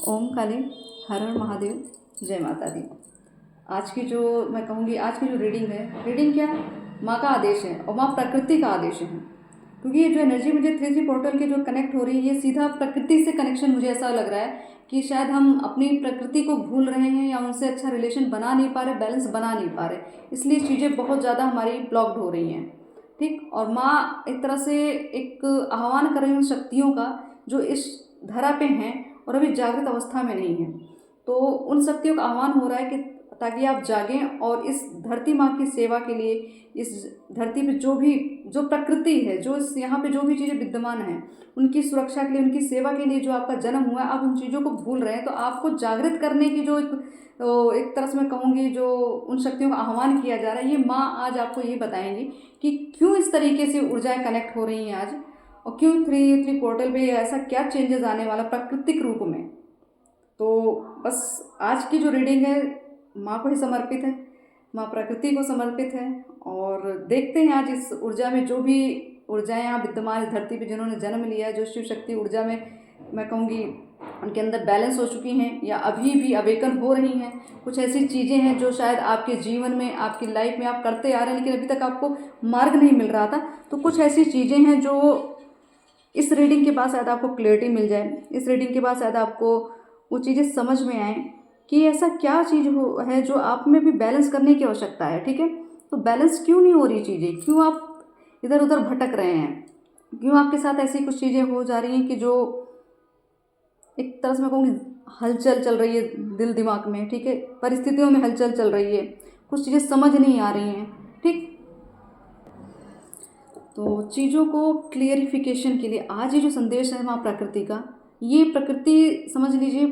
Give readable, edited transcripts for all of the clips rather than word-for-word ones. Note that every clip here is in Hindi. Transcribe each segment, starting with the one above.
ओम काली, हर हर महादेव, जय माता दी। आज की जो मैं कहूँगी, आज की जो रीडिंग क्या, माँ का आदेश है और माँ प्रकृति का आदेश है। क्योंकि ये जो एनर्जी मुझे 3 पोर्टल की जो कनेक्ट हो रही है, ये सीधा प्रकृति से कनेक्शन मुझे ऐसा लग रहा है कि शायद हम अपनी प्रकृति को भूल रहे हैं या उनसे अच्छा रिलेशन बना नहीं पा रहे, बैलेंस बना नहीं पा रहे, इसलिए चीज़ें बहुत ज़्यादा हमारी ब्लॉक्ड हो रही हैं। ठीक, और माँ एक तरह से एक आह्वान कर रही हैं उन शक्तियों का जो इस धरा पे हैं और अभी जागृत अवस्था में नहीं है। तो उन शक्तियों का आह्वान हो रहा है कि ताकि आप जागें और इस धरती माँ की सेवा के लिए, इस धरती पे जो प्रकृति है, जो इस यहाँ पे जो भी चीज़ें विद्यमान हैं, उनकी सुरक्षा के लिए, उनकी सेवा के लिए जो आपका जन्म हुआ है, आप उन चीज़ों को भूल रहे हैं। तो आपको जागृत करने की जो एक तरह से मैं कहूँगी जो उन शक्तियों का आह्वान किया जा रहा है, ये माँ आज आपको ये बताएंगी कि क्यों इस तरीके से ऊर्जाएं कनेक्ट हो रही हैं आज, और क्यों थ्री पोर्टल पे ऐसा क्या चेंजेस आने वाला प्राकृतिक रूप में। तो बस आज की जो रीडिंग है माँ को ही समर्पित है, माँ प्रकृति को समर्पित है। और देखते हैं आज इस ऊर्जा में जो भी ऊर्जाएं यहाँ विद्यमान इस धरती पे जिन्होंने जन्म लिया है, जो शिव शक्ति ऊर्जा में मैं कहूँगी उनके अंदर बैलेंस हो चुकी हैं या अभी भी अवेकन हो रही हैं। कुछ ऐसी चीज़ें हैं जो शायद आपके जीवन में, आपकी लाइफ में आप करते आ रहे हैं, लेकिन अभी तक आपको मार्ग नहीं मिल रहा था। तो कुछ ऐसी चीज़ें हैं जो इस रीडिंग के बाद शायद आपको क्लैरिटी मिल जाए, इस रीडिंग के बाद शायद आपको वो चीज़ें समझ में आए कि ऐसा क्या चीज़ है जो आप में भी बैलेंस करने की आवश्यकता है। ठीक है, तो बैलेंस क्यों नहीं हो रही चीज़ें, क्यों आप इधर उधर भटक रहे हैं, क्यों आपके साथ ऐसी कुछ चीज़ें हो जा रही हैं कि जो एक तरह से मैं कहूँगी हलचल चल रही है दिल दिमाग में। ठीक है, परिस्थितियों में हलचल चल रही है, कुछ चीज़ें समझ नहीं आ रही हैं। ठीक, तो चीज़ों को क्लियरिफिकेशन के लिए आज ये जो संदेश है माँ प्रकृति का, ये प्रकृति समझ लीजिए,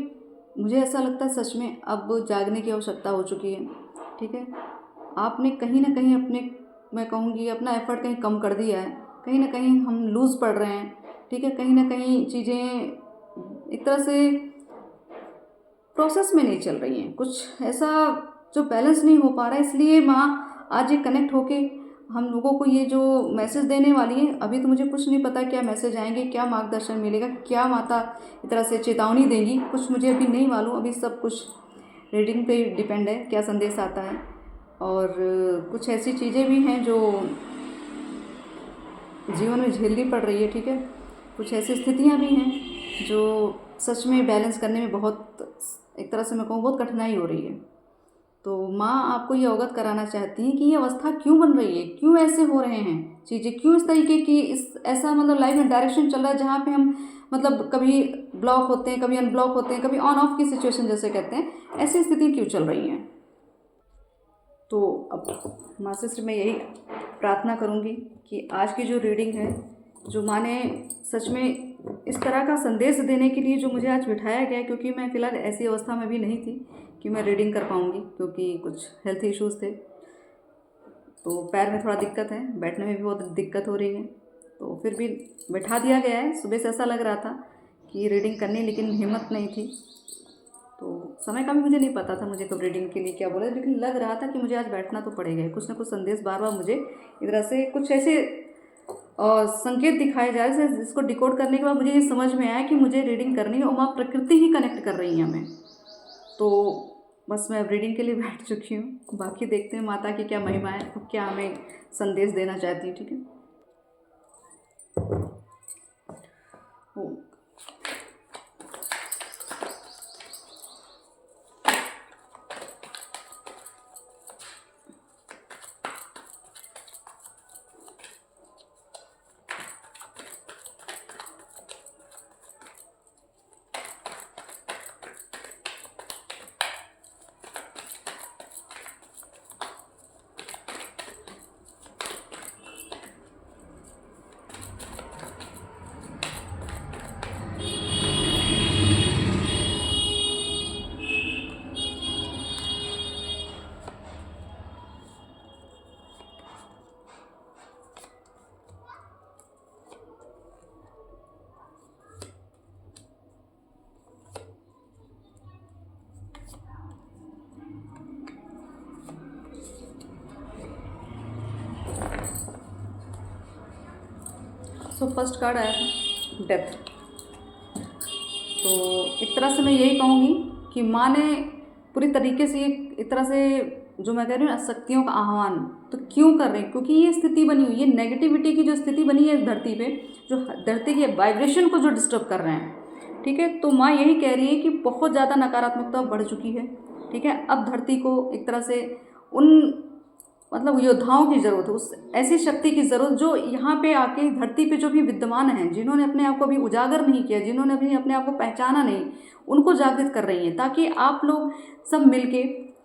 मुझे ऐसा लगता है सच में अब जागने की आवश्यकता हो चुकी है। ठीक है, आपने कहीं ना कहीं अपने, मैं कहूँगी अपना एफर्ट कहीं कम कर दिया है, कहीं ना कहीं हम लूज़ पड़ रहे हैं। ठीक है, कहीं ना कहीं चीज़ें एक तरह से प्रोसेस में नहीं चल रही हैं, कुछ ऐसा जो बैलेंस नहीं हो पा रहा है। इसलिए माँ आज ये कनेक्ट होके हम लोगों को ये जो मैसेज देने वाली है, अभी तो मुझे कुछ नहीं पता क्या मैसेज आएंगे, क्या मार्गदर्शन मिलेगा, क्या माता इस तरह से चेतावनी देंगी, कुछ मुझे अभी नहीं मालूम। अभी सब कुछ रीडिंग पे डिपेंड है क्या संदेश आता है। और कुछ ऐसी चीज़ें भी हैं जो जीवन में झेलनी पड़ रही है। ठीक है, कुछ ऐसी स्थितियाँ भी हैं जो सच में बैलेंस करने में बहुत, एक तरह से मैं कहूँ बहुत कठिनाई हो रही है। तो माँ आपको ये अवगत कराना चाहती हैं कि ये अवस्था क्यों बन रही है, क्यों ऐसे हो रहे हैं चीज़ें, क्यों इस तरीके की इस ऐसा मतलब लाइफ में डायरेक्शन चल रहा है जहाँ पे हम मतलब कभी ब्लॉक होते हैं, कभी अनब्लॉक होते हैं, कभी ऑन ऑफ की सिचुएशन जैसे कहते हैं, ऐसी स्थिति क्यों चल रही हैं। तो अब माँ से सिर्फ मैं यही प्रार्थना करूँगी कि आज की जो रीडिंग है, जो माँ ने सच में इस तरह का संदेश देने के लिए जो मुझे आज बिठाया गया, क्योंकि मैं फ़िलहाल ऐसी अवस्था में भी नहीं थी कि मैं रीडिंग कर पाऊँगी, क्योंकि कुछ हेल्थ इश्यूज़ थे। तो पैर में थोड़ा दिक्कत है, बैठने में भी बहुत दिक्कत हो रही है, तो फिर भी बैठा दिया गया है। सुबह से ऐसा लग रहा था कि रीडिंग करनी, लेकिन हिम्मत नहीं थी। तो समय का भी मुझे नहीं पता था मुझे कब रीडिंग के लिए क्या बोले, लेकिन लग रहा था कि मुझे आज बैठना तो पड़ेगा। कुछ ना कुछ संदेश बार बार मुझे इधर से कुछ ऐसे संकेत दिखाए जा रहे थे, जिसको डिकोड करने के बाद मुझे ये समझ में आया कि मुझे रीडिंग करनी है और माँ प्रकृति ही कनेक्ट कर रही है हमें। तो बस मैं अब रीडिंग के लिए बैठ चुकी हूँ, बाकी देखते हैं माता की क्या महिमा है और क्या हमें संदेश देना चाहती है। ठीक है, तो फर्स्ट कार्ड आया था डेथ। तो एक तरह से मैं यही कहूँगी कि माँ ने पूरी तरीके से एक तरह से जो मैं कह रही हूँ ना, शक्तियों का आह्वान तो क्यों कर रही है, क्योंकि ये स्थिति बनी हुई है, नेगेटिविटी की जो स्थिति बनी है धरती पे, जो धरती के वाइब्रेशन को जो डिस्टर्ब कर रहे हैं, ठीक है। तो माँ यही कह रही है कि बहुत ज़्यादा नकारात्मकता बढ़ चुकी है, ठीक है। अब धरती को एक तरह से उन मतलब योद्धाओं की ज़रूरत है, उस ऐसी शक्ति की ज़रूरत जो यहाँ पे आके धरती पे जो भी विद्यमान हैं, जिन्होंने अपने आप को अभी उजागर नहीं किया, जिन्होंने अभी अपने आप को पहचाना नहीं, उनको जागृत कर रही है, ताकि आप लोग सब मिलके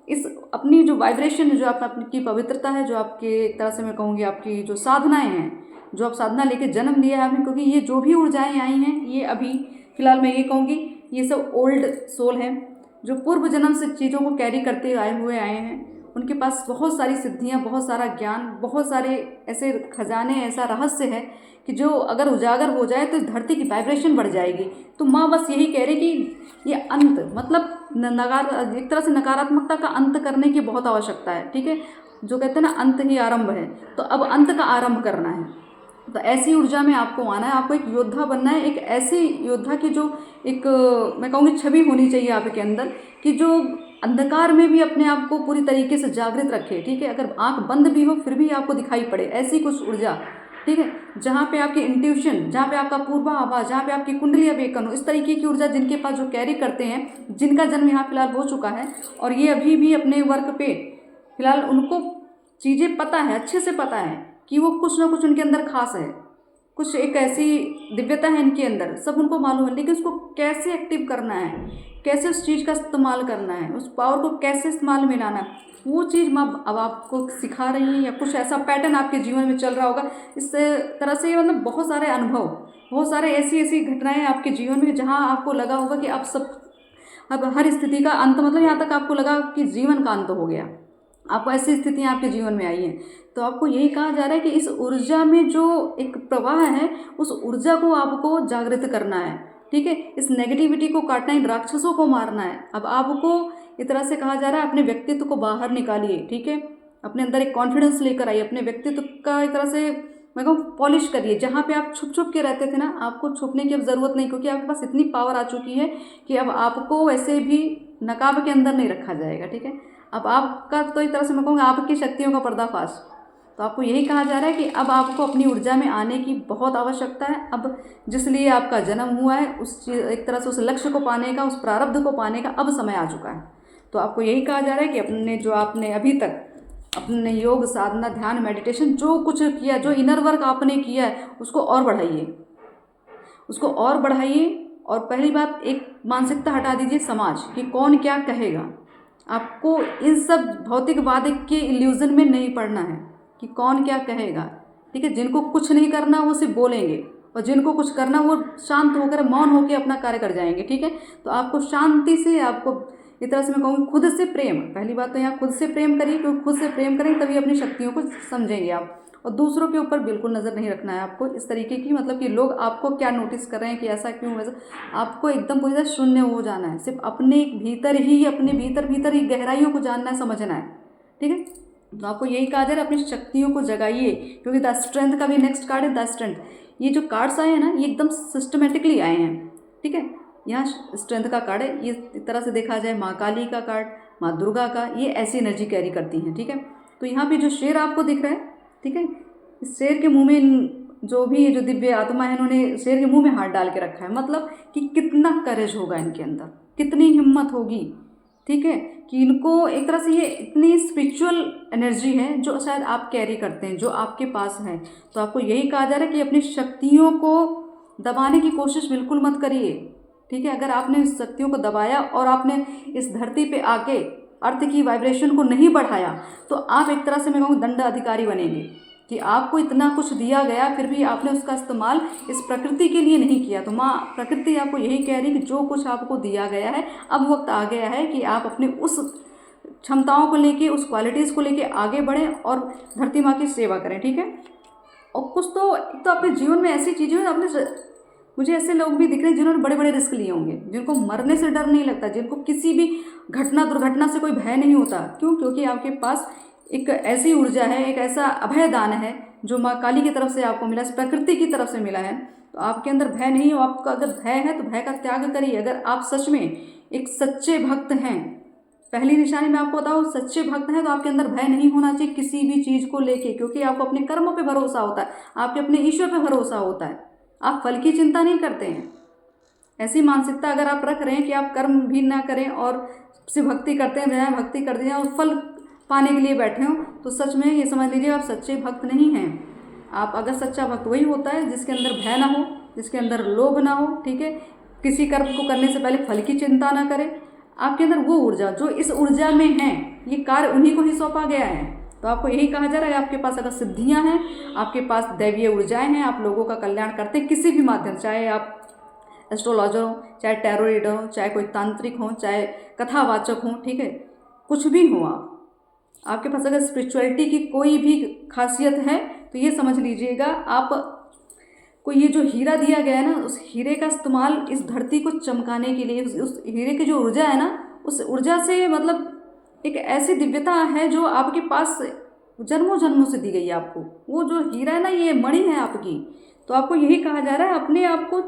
इस अपनी जो वाइब्रेशन, जो आपकी पवित्रता है, जो आपके एक तरह से मैं कहूँगी आपकी जो साधनाएँ हैं, जो आप साधना लेके जन्म लिया है आपने, क्योंकि ये जो भी ऊर्जाएँ आई हैं ये अभी फ़िलहाल मैं ये कहूँगी ये सब ओल्ड सोल हैं, जो पूर्व जन्म से चीज़ों को कैरी करते आए हैं। उनके पास बहुत सारी सिद्धियाँ, बहुत सारा ज्ञान, बहुत सारे ऐसे खजाने, ऐसा रहस्य है कि जो अगर उजागर हो जाए तो धरती की वाइब्रेशन बढ़ जाएगी। तो माँ बस यही कह रही कि ये अंत मतलब एक तरह से नकारात्मकता का अंत करने की बहुत आवश्यकता है, ठीक है। जो कहते हैं ना, अंत ही आरंभ है, तो अब अंत का आरंभ करना है। तो ऐसी ऊर्जा में आपको आना है, आपको एक योद्धा बनना है, एक ऐसे योद्धा की जो एक मैं कहूँगी छवि होनी चाहिए आपके अंदर, कि जो अंधकार में भी अपने आप को पूरी तरीके से जागृत रखे, ठीक है। अगर आंख बंद भी हो फिर भी आपको दिखाई पड़े, ऐसी कुछ ऊर्जा, ठीक है, जहाँ पे आपकी इंट्यूशन, जहाँ पे आपका पूर्वाभास, जहाँ पे आपकी कुंडली अवेकन हो, इस तरीके की ऊर्जा जिनके पास जो कैरी करते हैं, जिनका जन्म यहाँ फिलहाल हो चुका है और ये अभी भी अपने वर्क पे फिलहाल उनको चीज़ें पता है, अच्छे से पता है कि वो कुछ ना कुछ उनके अंदर खास है, कुछ एक ऐसी दिव्यता है इनके अंदर, सब उनको मालूम है, लेकिन उसको कैसे एक्टिव करना है, कैसे उस चीज़ का इस्तेमाल करना है, उस पावर को कैसे इस्तेमाल में लाना है, वो चीज़ माँ अब आपको सिखा रही है, या कुछ ऐसा पैटर्न आपके जीवन में चल रहा होगा। इस तरह से मतलब बहुत सारे अनुभव, बहुत सारे ऐसी ऐसी घटनाएं आपके जीवन में जहाँ आपको लगा होगा कि आप सब अब हर स्थिति का अंत, मतलब यहाँ तक आपको लगा कि जीवन का अंत हो गया, आपको ऐसी स्थितियाँ आपके जीवन में आई हैं। तो आपको यही कहा जा रहा है कि इस ऊर्जा में जो एक प्रवाह है, उस ऊर्जा को आपको जागृत करना है, ठीक है। इस नेगेटिविटी को काटना है, इन राक्षसों को मारना है। अब आपको इस तरह से कहा जा रहा है अपने व्यक्तित्व को बाहर निकालिए, ठीक है। अपने अंदर एक कॉन्फिडेंस लेकर आइए, अपने व्यक्तित्व का एक तरह से मैं कहूँ पॉलिश करिए। जहाँ पे आप छुप छुप के रहते थे ना, आपको छुपने की अब ज़रूरत नहीं, क्योंकि आपके पास इतनी पावर आ चुकी है कि अब आपको वैसे भी नकाब के अंदर नहीं रखा जाएगा, ठीक है। अब आपका तो एक तरह से मैं कहूँगा आपकी शक्तियों का पर्दाफाश। तो आपको यही कहा जा रहा है कि अब आपको अपनी ऊर्जा में आने की बहुत आवश्यकता है। अब जिस लिए आपका जन्म हुआ है, उस एक तरह से उस लक्ष्य को पाने का, उस प्रारब्ध को पाने का अब समय आ चुका है। तो आपको यही कहा जा रहा है कि अपने जो आपने अभी तक अपने योग साधना ध्यान मेडिटेशन जो कुछ किया, जो इनर वर्क आपने किया है, उसको और बढ़ाइए, उसको और बढ़ाइए। और पहली बात, एक मानसिकता हटा दीजिए समाज कि कौन क्या कहेगा। आपको इन सब भौतिकवाद के इल्यूजन में नहीं पड़ना है कि कौन क्या कहेगा, ठीक है। जिनको कुछ नहीं करना वो सिर्फ बोलेंगे, और जिनको कुछ करना वो शांत होकर मौन होकर अपना कार्य कर जाएंगे, ठीक है। तो आपको शांति से, आपको इस तरह से मैं कहूँगी खुद से प्रेम, पहली बात तो यहाँ खुद से प्रेम करिए, क्योंकि खुद से प्रेम करेंगे तभी अपनी शक्तियों को समझेंगे आप। और दूसरों के ऊपर बिल्कुल नज़र नहीं रखना है आपको, इस तरीके की मतलब कि लोग आपको क्या नोटिस कर रहे हैं कि ऐसा क्यों वैसा, आपको एकदम पूरी तरह शून्य हो जाना है। सिर्फ अपने भीतर ही, अपने भीतर ही गहराइयों को जानना है, समझना है, ठीक है। तो आपको यही कहा जा रहा है अपनी शक्तियों को जगाइए, क्योंकि द स्ट्रेंथ का भी नेक्स्ट कार्ड है द स्ट्रेंथ। ये जो कार्ड्स आए हैं ना, ये एकदम सिस्टमेटिकली आए हैं, ठीक है। यहाँ स्ट्रेंथ का कार्ड है, ये इस तरह से देखा जाए माँ काली का कार्ड, माँ दुर्गा का, ये ऐसी एनर्जी कैरी करती हैं, ठीक है। तो यहाँ पे जो शेर आपको दिख रहा है, ठीक है, इस शेर के मुंह में जो भी जो दिव्य आत्मा है, इन्होंने शेर के मुंह में हाथ डाल के रखा है, मतलब कि कितना करेज होगा इनके अंदर, कितनी हिम्मत होगी, ठीक है, कि इनको एक तरह से ये इतनी स्पिरिचुअल एनर्जी है जो शायद आप कैरी करते हैं, जो आपके पास है। तो आपको यही कहा जा रहा है कि अपनी शक्तियों को दबाने की कोशिश बिल्कुल मत करिए, ठीक है। अगर आपने इस शक्तियों को दबाया और आपने इस धरती पे आके अर्थ की वाइब्रेशन को नहीं बढ़ाया, तो आप एक तरह से मैं कहूँ दंड अधिकारी बनेंगे कि आपको इतना कुछ दिया गया फिर भी आपने उसका इस्तेमाल इस प्रकृति के लिए नहीं किया। तो माँ प्रकृति आपको यही कह रही है कि जो कुछ आपको दिया गया है, अब वक्त आ गया है कि आप अपने उस क्षमताओं को लेके, उस क्वालिटीज़ को लेके आगे बढ़ें और धरती माँ की सेवा करें, ठीक है। और कुछ तो एक तो आपके जीवन में ऐसी चीज़ें आपने, मुझे ऐसे लोग भी दिख रहे हैं जिन्होंने बड़े बड़े रिस्क लिए होंगे, जिनको मरने से डर नहीं लगता, जिनको किसी भी घटना दुर्घटना से कोई भय नहीं होता। क्यों? क्योंकि आपके पास एक ऐसी ऊर्जा है, एक ऐसा अभय दान है जो माँ काली की तरफ से आपको मिला, इस प्रकृति की तरफ से मिला है। तो आपके अंदर भय नहीं हो। आपका अगर भय है तो भय का त्याग करिए। अगर आप सच में एक सच्चे भक्त हैं, पहली निशानी मैं आपको बताऊँ, सच्चे भक्त हैं, तो आपके अंदर भय नहीं होना चाहिए किसी भी चीज़ को लेके, क्योंकि आपको अपने कर्मों पे भरोसा होता है, आपके अपने ईश्वर पे भरोसा होता है, आप फल की चिंता नहीं करते हैं। ऐसी मानसिकता अगर आप रख रहे हैं कि आप कर्म भी ना करें और सिर्फ भक्ति करते हैं, भक्ति कर दें और फल पाने के लिए बैठे हो, तो सच में ये समझ लीजिए आप सच्चे भक्त नहीं हैं। आप अगर सच्चा भक्त वही होता है जिसके अंदर भय ना हो, जिसके अंदर लोभ ना हो, ठीक है, किसी कर्म को करने से पहले फल की चिंता ना करे। आपके अंदर वो ऊर्जा जो इस ऊर्जा में है, ये कार्य उन्हीं को ही सौंपा गया है। तो आपको यही कहा जा रहा है, आपके पास अगर सिद्धियां हैं, आपके पास दैवीय ऊर्जाएं हैं, आप लोगों का कल्याण करते हैं किसी भी माध्यम, चाहे आप एस्ट्रोलॉजर हो, चाहे टैरो रीडर हो, चाहे कोई तांत्रिक हो, चाहे कथावाचक हो, ठीक है, कुछ भी हो आप, आपके पास अगर स्पिरिचुअलिटी की कोई भी खासियत है तो ये समझ लीजिएगा आप को ये जो हीरा दिया गया है ना, उस हीरे का इस्तेमाल इस धरती को चमकाने के लिए, उस हीरे की जो ऊर्जा है ना, उस ऊर्जा से मतलब एक ऐसी दिव्यता है जो आपके पास जन्मों जन्मों से दी गई है आपको। वो जो हीरा है ना, ये मणि है आपकी। तो आपको यही कहा जा रहा है, अपने आप को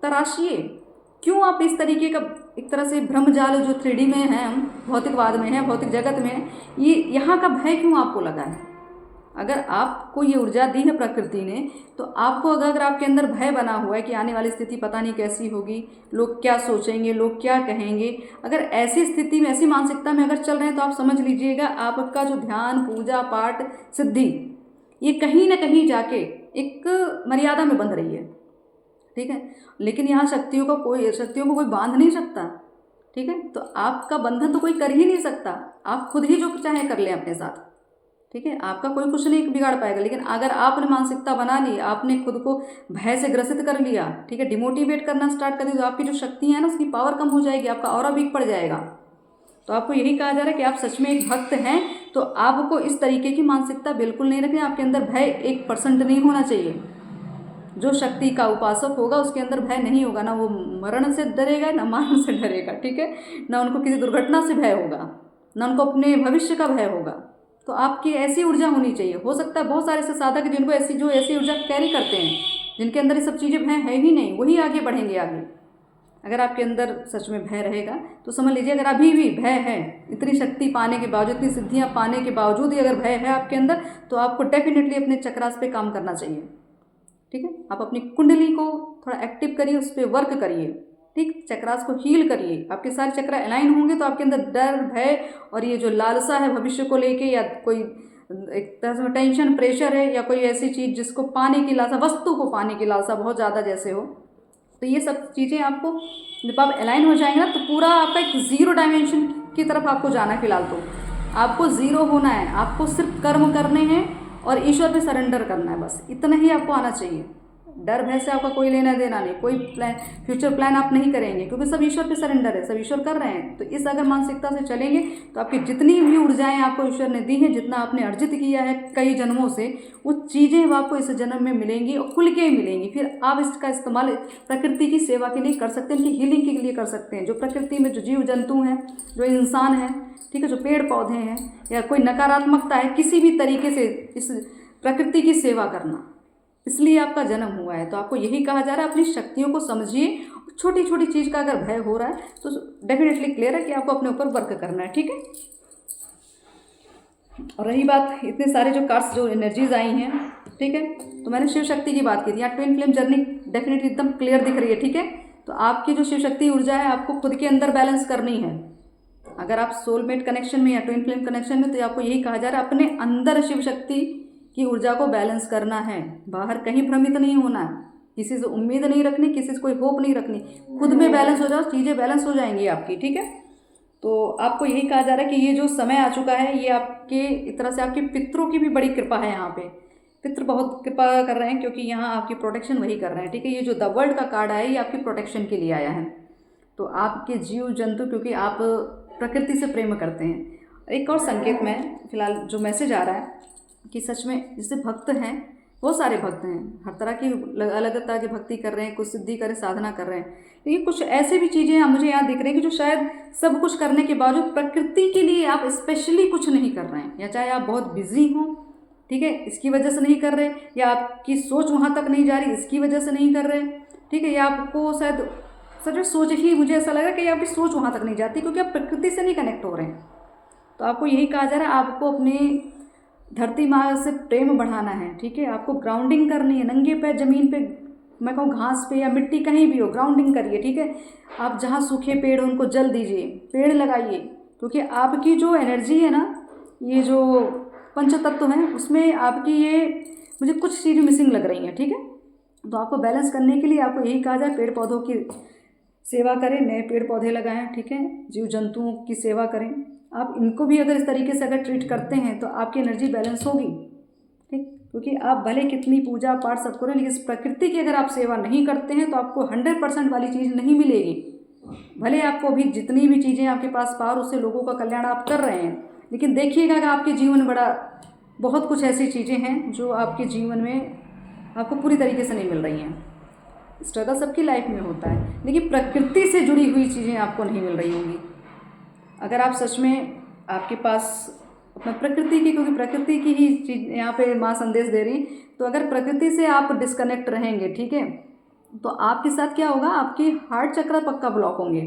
तराशिए। क्यों आप इस तरीके का एक तरह से भ्रमजाल जो 3D में है, हम भौतिकवाद में है, भौतिक जगत में है, ये यहाँ का भय क्यों आपको लगा है? अगर आपको ये ऊर्जा दी है प्रकृति ने, तो आपको अगर आपके अंदर भय बना हुआ है कि आने वाली स्थिति पता नहीं कैसी होगी, लोग क्या सोचेंगे, लोग क्या कहेंगे, अगर ऐसी स्थिति में, ऐसी मानसिकता में अगर चल रहे हैं, तो आप समझ लीजिएगा आपका जो ध्यान, पूजा पाठ, सिद्धि, ये कहीं ना कहीं जाके एक मर्यादा में बंध रही है, ठीक है। लेकिन यहाँ शक्तियों को कोई बांध नहीं सकता, ठीक है। तो आपका बंधन तो कोई कर ही नहीं सकता, आप खुद ही जो चाहे कर लें अपने साथ, ठीक है। आपका कोई कुछ नहीं बिगाड़ पाएगा। लेकिन अगर आपने मानसिकता बना ली, आपने खुद को भय से ग्रसित कर लिया, ठीक है, डिमोटिवेट करना स्टार्ट कर दिया, तो आपकी जो शक्ति है ना, उसकी पावर कम हो जाएगी, आपका ऑरा वीक पड़ जाएगा। तो आपको यही कहा जा रहा है कि आप सच में एक भक्त हैं, तो आपको इस तरीके की मानसिकता बिल्कुल नहीं रखनी। आपके अंदर भय 1% नहीं होना चाहिए। जो शक्ति का उपासक होगा उसके अंदर भय नहीं होगा, ना वो मरण से डरेगा, ना मारण से डरेगा, ठीक है, ना उनको किसी दुर्घटना से भय होगा, ना उनको अपने भविष्य का भय होगा। तो आपकी ऐसी ऊर्जा होनी चाहिए। हो सकता है बहुत सारे ऐसे साधक हैं जिनको ऐसी ऊर्जा कैरी करते हैं, जिनके अंदर ये सब चीज़ें भय है ही नहीं, वही आगे बढ़ेंगे आगे। अगर आपके अंदर सच में भय रहेगा तो समझ लीजिए, अगर अभी भी भय है, इतनी शक्ति पाने के बावजूद, इतनी सिद्धियाँ पाने के बावजूद ही अगर भय है आपके अंदर, तो आपको डेफिनेटली अपने चक्रास पे काम करना चाहिए, ठीक है। आप अपनी कुंडली को थोड़ा एक्टिव करिए, उस पर वर्क करिए, ठीक, चक्रास को हील करिए। आपके सारे चक्र अलाइन होंगे तो आपके अंदर डर, भय और ये जो लालसा है भविष्य को लेके, या कोई एक तरह से टेंशन, प्रेशर है, या कोई ऐसी चीज़ जिसको पाने की लालसा, वस्तु को पाने की लालसा बहुत ज़्यादा जैसे हो, तो ये सब चीज़ें आपको जब आप अलाइन हो जाएंगे ना, तो पूरा आपका एक जीरो डायमेंशन की तरफ आपको जाना है। फिलहाल तो आपको जीरो होना है, आपको सिर्फ कर्म करने हैं और ईश्वर पे सरेंडर करना है, बस इतना ही आपको आना चाहिए। डर भय से आपका कोई लेना देना नहीं, कोई प्लान, फ्यूचर प्लान आप नहीं करेंगे, क्योंकि सब ईश्वर पे सरेंडर है, सब ईश्वर कर रहे हैं। तो इस अगर मानसिकता से चलेंगे तो आपकी जितनी भी ऊर्जाएं आपको ईश्वर ने दी हैं, जितना आपने अर्जित किया है कई जन्मों से, वो चीज़ें वो आपको इस जन्म में मिलेंगी और खुल के मिलेंगी। फिर आप इसका इस्तेमाल प्रकृति की सेवा के लिए कर सकते हैं, उनकी हीलिंग के लिए कर सकते हैं। जो प्रकृति में जो जीव जंतु हैं, जो इंसान हैं, ठीक है, जो पेड़ पौधे हैं, या कोई नकारात्मकता है, किसी भी तरीके से इस प्रकृति की सेवा करना, इसलिए आपका जन्म हुआ है। तो आपको यही कहा जा रहा है, अपनी शक्तियों को समझिए। छोटी छोटी चीज़ का अगर भय हो रहा है तो डेफिनेटली क्लियर है कि आपको अपने ऊपर वर्क करना है, ठीक है। और रही बात इतने सारे जो कार्ड्स, जो एनर्जीज आई हैं, ठीक है, तो मैंने शिव शक्ति की बात की थी। यहाँ ट्विन फ्लेम जर्नी डेफिनेटली एकदम क्लियर दिख रही है, ठीक है। तो आपकी जो शिव शक्ति ऊर्जा है, आपको खुद के अंदर बैलेंस करनी है। अगर आप सोलमेट कनेक्शन में या ट्विन फ्लेम कनेक्शन में, तो आपको यही कहा जा रहा है, अपने अंदर शिव शक्ति की ऊर्जा को बैलेंस करना है। बाहर कहीं भ्रमित नहीं होना है, किसी से उम्मीद नहीं रखनी, किसी से कोई होप नहीं रखनी। खुद में बैलेंस हो जाओ, चीज़ें बैलेंस हो जाएंगी आपकी, ठीक है। तो आपको यही कहा जा रहा है कि ये जो समय आ चुका है, ये आपके एक तरह से आपके पितरों की भी बड़ी कृपा है। यहाँ पे पितृ बहुत कृपा कर रहे हैं, क्योंकि यहाँ आपकी प्रोटेक्शन वही कर रहे हैं, ठीक है। ये जो द वर्ल्ड का कार्ड आया है, ये आपकी प्रोटेक्शन के लिए आया है। तो आपके जीव जंतु, क्योंकि आप प्रकृति से प्रेम करते हैं। एक और संकेत में फिलहाल जो मैसेज आ रहा है कि सच में जैसे भक्त हैं, बहुत सारे भक्त हैं, हर तरह की अलग तरह की भक्ति कर रहे हैं, कुछ सिद्धि कर, साधना कर रहे हैं, लेकिन कुछ ऐसे भी चीज़ें मुझे यहाँ दिख रही हैं कि जो शायद सब कुछ करने के बावजूद प्रकृति के लिए आप स्पेशली कुछ नहीं कर रहे हैं। या चाहे आप बहुत बिजी हों, ठीक है, इसकी वजह से नहीं कर रहे, या आपकी सोच वहाँ तक नहीं जा रही इसकी वजह से नहीं कर रहे, ठीक है, या आपको शायद सच सोच ही, मुझे ऐसा लग रहा है कि आपकी सोच वहाँ तक नहीं जाती क्योंकि आप प्रकृति से नहीं कनेक्ट हो रहे हैं। तो आपको यही कहा जा रहा है, आपको अपने धरती माँ से प्रेम बढ़ाना है, ठीक है, आपको ग्राउंडिंग करनी है, नंगे पैर ज़मीन पे, मैं कहूँ घास पे या मिट्टी कहीं भी हो, ग्राउंडिंग करिए, ठीक है। आप जहाँ सूखे पेड़ उनको जल दीजिए, पेड़ लगाइए, क्योंकि आपकी जो एनर्जी है ना, ये जो पंच तत्व हैं उसमें आपकी ये मुझे कुछ चीज़ें मिसिंग लग रही हैं, ठीक है। तो आपको बैलेंस करने के लिए आपको यही कहा जाए, पेड़ पौधों की सेवा करें, नए पेड़ पौधे लगाएं, ठीक है, जीव जंतुओं की सेवा करें। आप इनको भी अगर इस तरीके से अगर ट्रीट करते हैं तो आपकी एनर्जी बैलेंस होगी, ठीक, क्योंकि आप भले कितनी पूजा पाठ सब करें, लेकिन इस प्रकृति की अगर आप सेवा नहीं करते हैं तो आपको 100% वाली चीज़ नहीं मिलेगी। भले आपको भी जितनी भी चीज़ें आपके पास पार, उससे लोगों का कल्याण आप कर रहे हैं, लेकिन देखिएगा कि आपके जीवन में बहुत कुछ ऐसी चीज़ें हैं जो आपके जीवन में आपको पूरी तरीके से नहीं मिल रही हैं। स्ट्रगल सबकी लाइफ में होता है, लेकिन प्रकृति से जुड़ी हुई चीज़ें आपको नहीं मिल रही होंगी। अगर आप सच में आपके पास अपना प्रकृति की, क्योंकि प्रकृति की ही चीज़ यहाँ पे माँ संदेश दे रही, तो अगर प्रकृति से आप डिस्कनेक्ट रहेंगे, ठीक है, तो आपके साथ क्या होगा, आपके हार्ट चक्र पक्का ब्लॉक होंगे,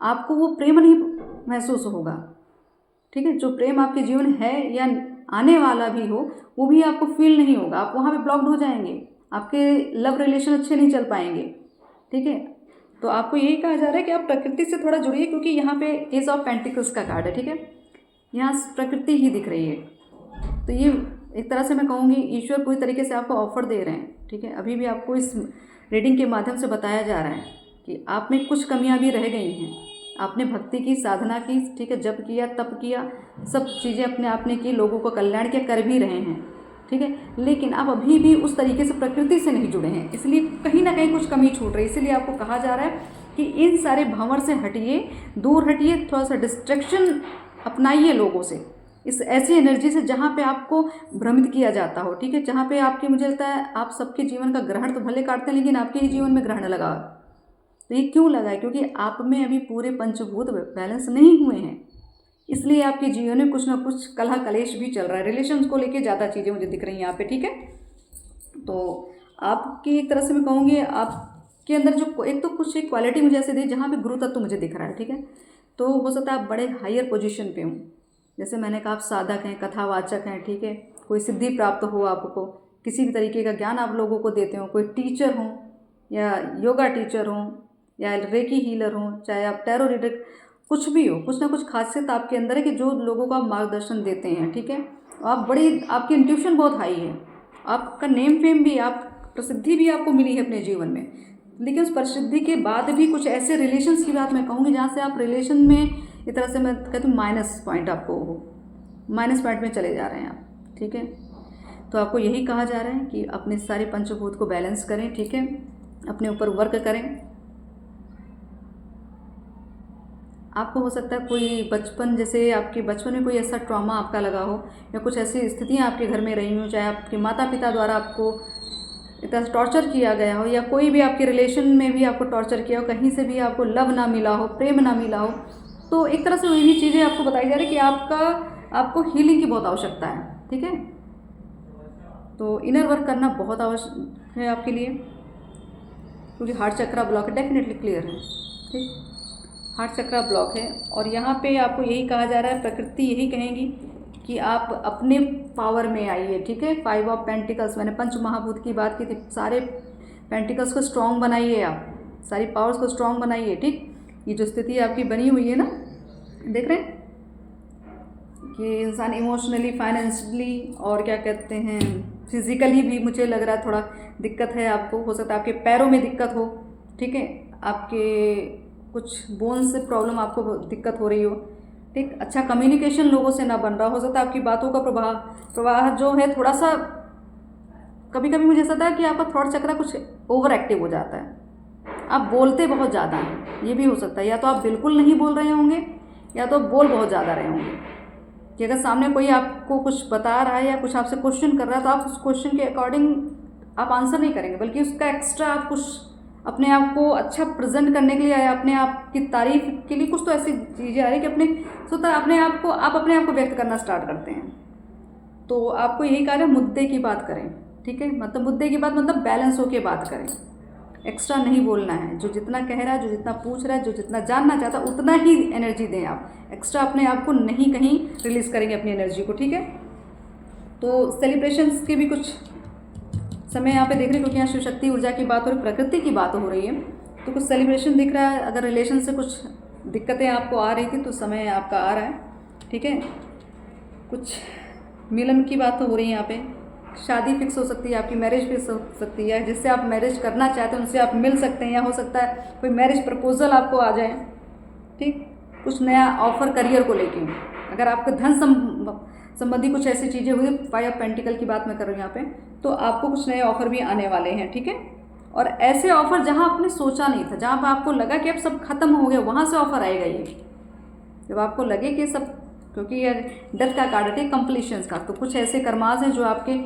आपको वो प्रेम नहीं महसूस होगा, ठीक है, जो प्रेम आपके जीवन है या आने वाला भी हो वो भी आपको फील नहीं होगा, आप वहाँ पे ब्लॉक्ड हो जाएंगे, आपके लव रिलेशन अच्छे नहीं चल पाएंगे, ठीक है। तो आपको यही कहा जा रहा है कि आप प्रकृति से थोड़ा जुड़िए, क्योंकि यहाँ पे एज ऑफ पेंटिकल्स का कार्ड है, ठीक है, यहाँ प्रकृति ही दिख रही है। तो ये एक तरह से मैं कहूँगी ईश्वर पूरी तरीके से आपको ऑफर दे रहे हैं, ठीक है। अभी भी आपको इस रीडिंग के माध्यम से बताया जा रहा है कि आप में कुछ कमियाँ भी रह गई हैं, आपने भक्ति की, साधना की, ठीक है, जप किया, तप किया, सब चीज़ें अपने आपने की, लोगों को कल्याण किया, कर भी रहे हैं, ठीक है, लेकिन आप अभी भी उस तरीके से प्रकृति से नहीं जुड़े हैं, इसलिए कहीं ना कहीं कुछ कमी छूट रही है। इसलिए आपको कहा जा रहा है कि इन सारे भंवर से हटिए, दूर हटिए, थोड़ा सा डिस्ट्रैक्शन अपनाइए लोगों से, इस ऐसी एनर्जी से जहाँ पे आपको भ्रमित किया जाता हो, ठीक है, जहाँ पे आपके, मुझे लगता है आप सबके जीवन का ग्रहण तो भले काटते हैं, लेकिन आपके ही जीवन में ग्रहण लगा। तो ये क्यों लगा है? क्योंकि आप में अभी पूरे पंचभूत बैलेंस नहीं हुए हैं, इसलिए आपके जीवन में कुछ ना कुछ कलह कलेश भी चल रहा है, रिलेशंस को लेके ज़्यादा चीज़ें मुझे दिख रही हैं यहाँ पे, ठीक है। तो आपकी एक तरह से मैं कहूँगी आपके अंदर जो एक तो कुछ एक क्वालिटी मुझे ऐसे दी जहाँ पे गुरु तत्व मुझे दिख रहा है, ठीक है। तो हो सकता है आप बड़े हायर पोजीशन पे हों, जैसे मैंने कहा आप साधक हैं, कथावाचक हैं, ठीक है, कोई सिद्धि प्राप्त हो, आपको किसी भी तरीके का ज्ञान आप लोगों को देते हो, कोई टीचर हों या योगा टीचर हों या रेकी हीलर हों, चाहे आप टैरो रीडर, कुछ भी हो, कुछ ना कुछ खासियत आपके अंदर है कि जो लोगों को आप मार्गदर्शन देते हैं, ठीक है। आप बड़ी, आपकी इंट्यूशन बहुत हाई है, आपका नेम फेम भी, आप प्रसिद्धि भी आपको मिली है अपने जीवन में, लेकिन उस प्रसिद्धि के बाद भी कुछ ऐसे रिलेशंस की बात मैं कहूँगी जहाँ से आप रिलेशन में एक तरह से मैं कहती हूँ माइनस पॉइंट, आपको हो माइनस पॉइंट में चले जा रहे हैं आप, ठीक है। तो आपको यही कहा जा रहा है कि अपने सारे पंचभूत को बैलेंस करें, ठीक है, अपने ऊपर वर्क करें। आपको हो सकता है कोई बचपन, जैसे आपके बचपन में कोई ऐसा ट्रॉमा आपका लगा हो या कुछ ऐसी स्थितियाँ आपके घर में रही हो, चाहे आपके माता पिता द्वारा आपको इतना टॉर्चर किया गया हो या कोई भी आपके रिलेशन में भी आपको टॉर्चर किया हो, कहीं से भी आपको लव ना मिला हो, प्रेम ना मिला हो, तो एक तरह से वही चीज़ें आपको बताई जा रही है कि आपको हीलिंग की बहुत आवश्यकता है, ठीक है। तो इनर वर्क करना बहुत आवश्यक है आपके लिए, क्योंकि हार्ट चक्रा ब्लॉक डेफिनेटली क्लियर है, ठीक, हार्ट चक्रा ब्लॉक है। और यहाँ पे आपको यही कहा जा रहा है, प्रकृति यही कहेंगी कि आप अपने पावर में आइए, ठीक है। 5 ऑफ पेंटिकल्स, मैंने पंच महाभूत की बात की थी, सारे पेंटिकल्स को स्ट्रॉन्ग बनाइए, आप सारी पावर्स को स्ट्रॉन्ग बनाइए, ठीक। ये जो स्थिति आपकी बनी हुई है ना, देख रहे हैं कि इंसान इमोशनली, फाइनेंशियली और क्या कहते हैं फिजिकली भी, मुझे लग रहा है थोड़ा दिक्कत है आपको, हो सकता है आपके पैरों में दिक्कत हो, ठीक है, आपके कुछ बोन्स से प्रॉब्लम, आपको दिक्कत हो रही हो, ठीक, अच्छा कम्युनिकेशन लोगों से ना बन रहा हो सकता है, आपकी बातों का प्रवाह जो है थोड़ा सा, कभी कभी मुझे ऐसा था कि आपका थॉट चक्र कुछ ओवर एक्टिव हो जाता है, आप बोलते बहुत ज़्यादा हैं, ये भी हो सकता है, या तो आप बिल्कुल नहीं बोल रहे होंगे या तो बोल बहुत ज़्यादा रहे होंगे, कि अगर सामने कोई आपको कुछ बता रहा है या कुछ आपसे क्वेश्चन कर रहा है तो आप उस क्वेश्चन के अकॉर्डिंग आप आंसर नहीं करेंगे, बल्कि उसका एक्स्ट्रा आप कुछ अपने आप को अच्छा प्रेजेंट करने के लिए या अपने आप की तारीफ के लिए कुछ तो ऐसी चीज़ें आ रही कि अपने आप को व्यक्त करना स्टार्ट करते हैं, तो आपको यही कहा है मुद्दे की बात करें, ठीक है। मतलब मुद्दे की बात मतलब बैलेंस होके बात करें, एक्स्ट्रा नहीं बोलना है। जो जितना कह रहा है, जो जितना पूछ रहा है, जो जितना जानना चाहता है उतना ही एनर्जी दें आप। एक्स्ट्रा अपने आप को नहीं कहीं रिलीज़ करेंगे अपनी एनर्जी को, ठीक है। तो सेलिब्रेशंस के भी कुछ समय यहाँ पे देख रहे हैं, क्योंकि यहाँ शिव शक्ति ऊर्जा की बात हो रही, प्रकृति की बात हो रही है, तो कुछ सेलिब्रेशन दिख रहा है। अगर रिलेशन से कुछ दिक्कतें आपको आ रही थी तो समय आपका आ रहा है, ठीक है। कुछ मिलन की बात हो रही है यहाँ पे, शादी फिक्स हो सकती है, आपकी मैरिज फिक्स हो सकती है। जिससे आप मैरिज करना चाहते हैं उनसे आप मिल सकते हैं, या हो सकता है कोई मैरिज प्रपोजल आपको आ जाए, ठीक। कुछ नया ऑफर करियर को लेके, अगर आपका धन संबंधी कुछ ऐसी चीज़ें हुई, 5 ऑफ पेंटिकल की बात मैं कर रही हूँ यहाँ पे, तो आपको कुछ नए ऑफर भी आने वाले हैं, ठीक है। और ऐसे ऑफर जहाँ आपने सोचा नहीं था, जहाँ पर आपको लगा कि अब सब खत्म हो गया, वहाँ से ऑफर आएगा ये। जब आपको लगे कि सब, क्योंकि ये डेथ का कार्ड है कंप्लीशंस का, तो कुछ ऐसे कर्मास हैं जो आपके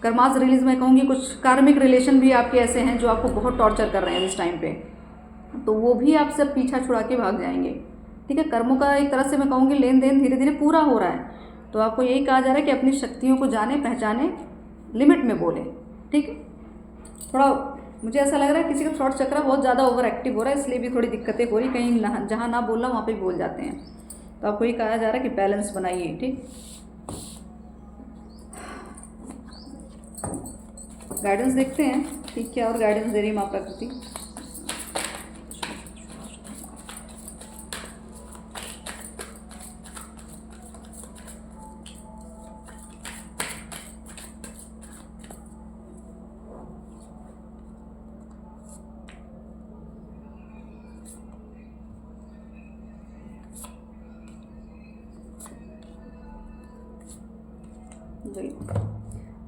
कर्मास रिलीज में कहूँगी, कुछ कार्मिक रिलेशन भी आपके ऐसे हैं जो आपको बहुत टॉर्चर कर रहे हैं इस टाइम पे, तो वो भी आपसे पीछा छुड़ा के भाग जाएंगे, ठीक है। कर्मों का एक तरह से मैं कहूँगी लेन देन धीरे धीरे पूरा हो रहा है। तो आपको यही कहा जा रहा है कि अपनी शक्तियों को जाने, पहचाने, लिमिट में बोले, ठीक है। थोड़ा मुझे ऐसा लग रहा है किसी का थ्रॉट चक्र बहुत ज़्यादा ओवर एक्टिव हो रहा है, इसलिए भी थोड़ी दिक्कतें हो रही, कहीं जहाँ ना बोलना वहाँ पे भी बोल जाते हैं। तो आपको ये कहा जा रहा है कि बैलेंस बनाइए, ठीक। गाइडेंस देखते हैं, ठीक, क्या और गाइडेंस दे रही है माँ प्रकृति।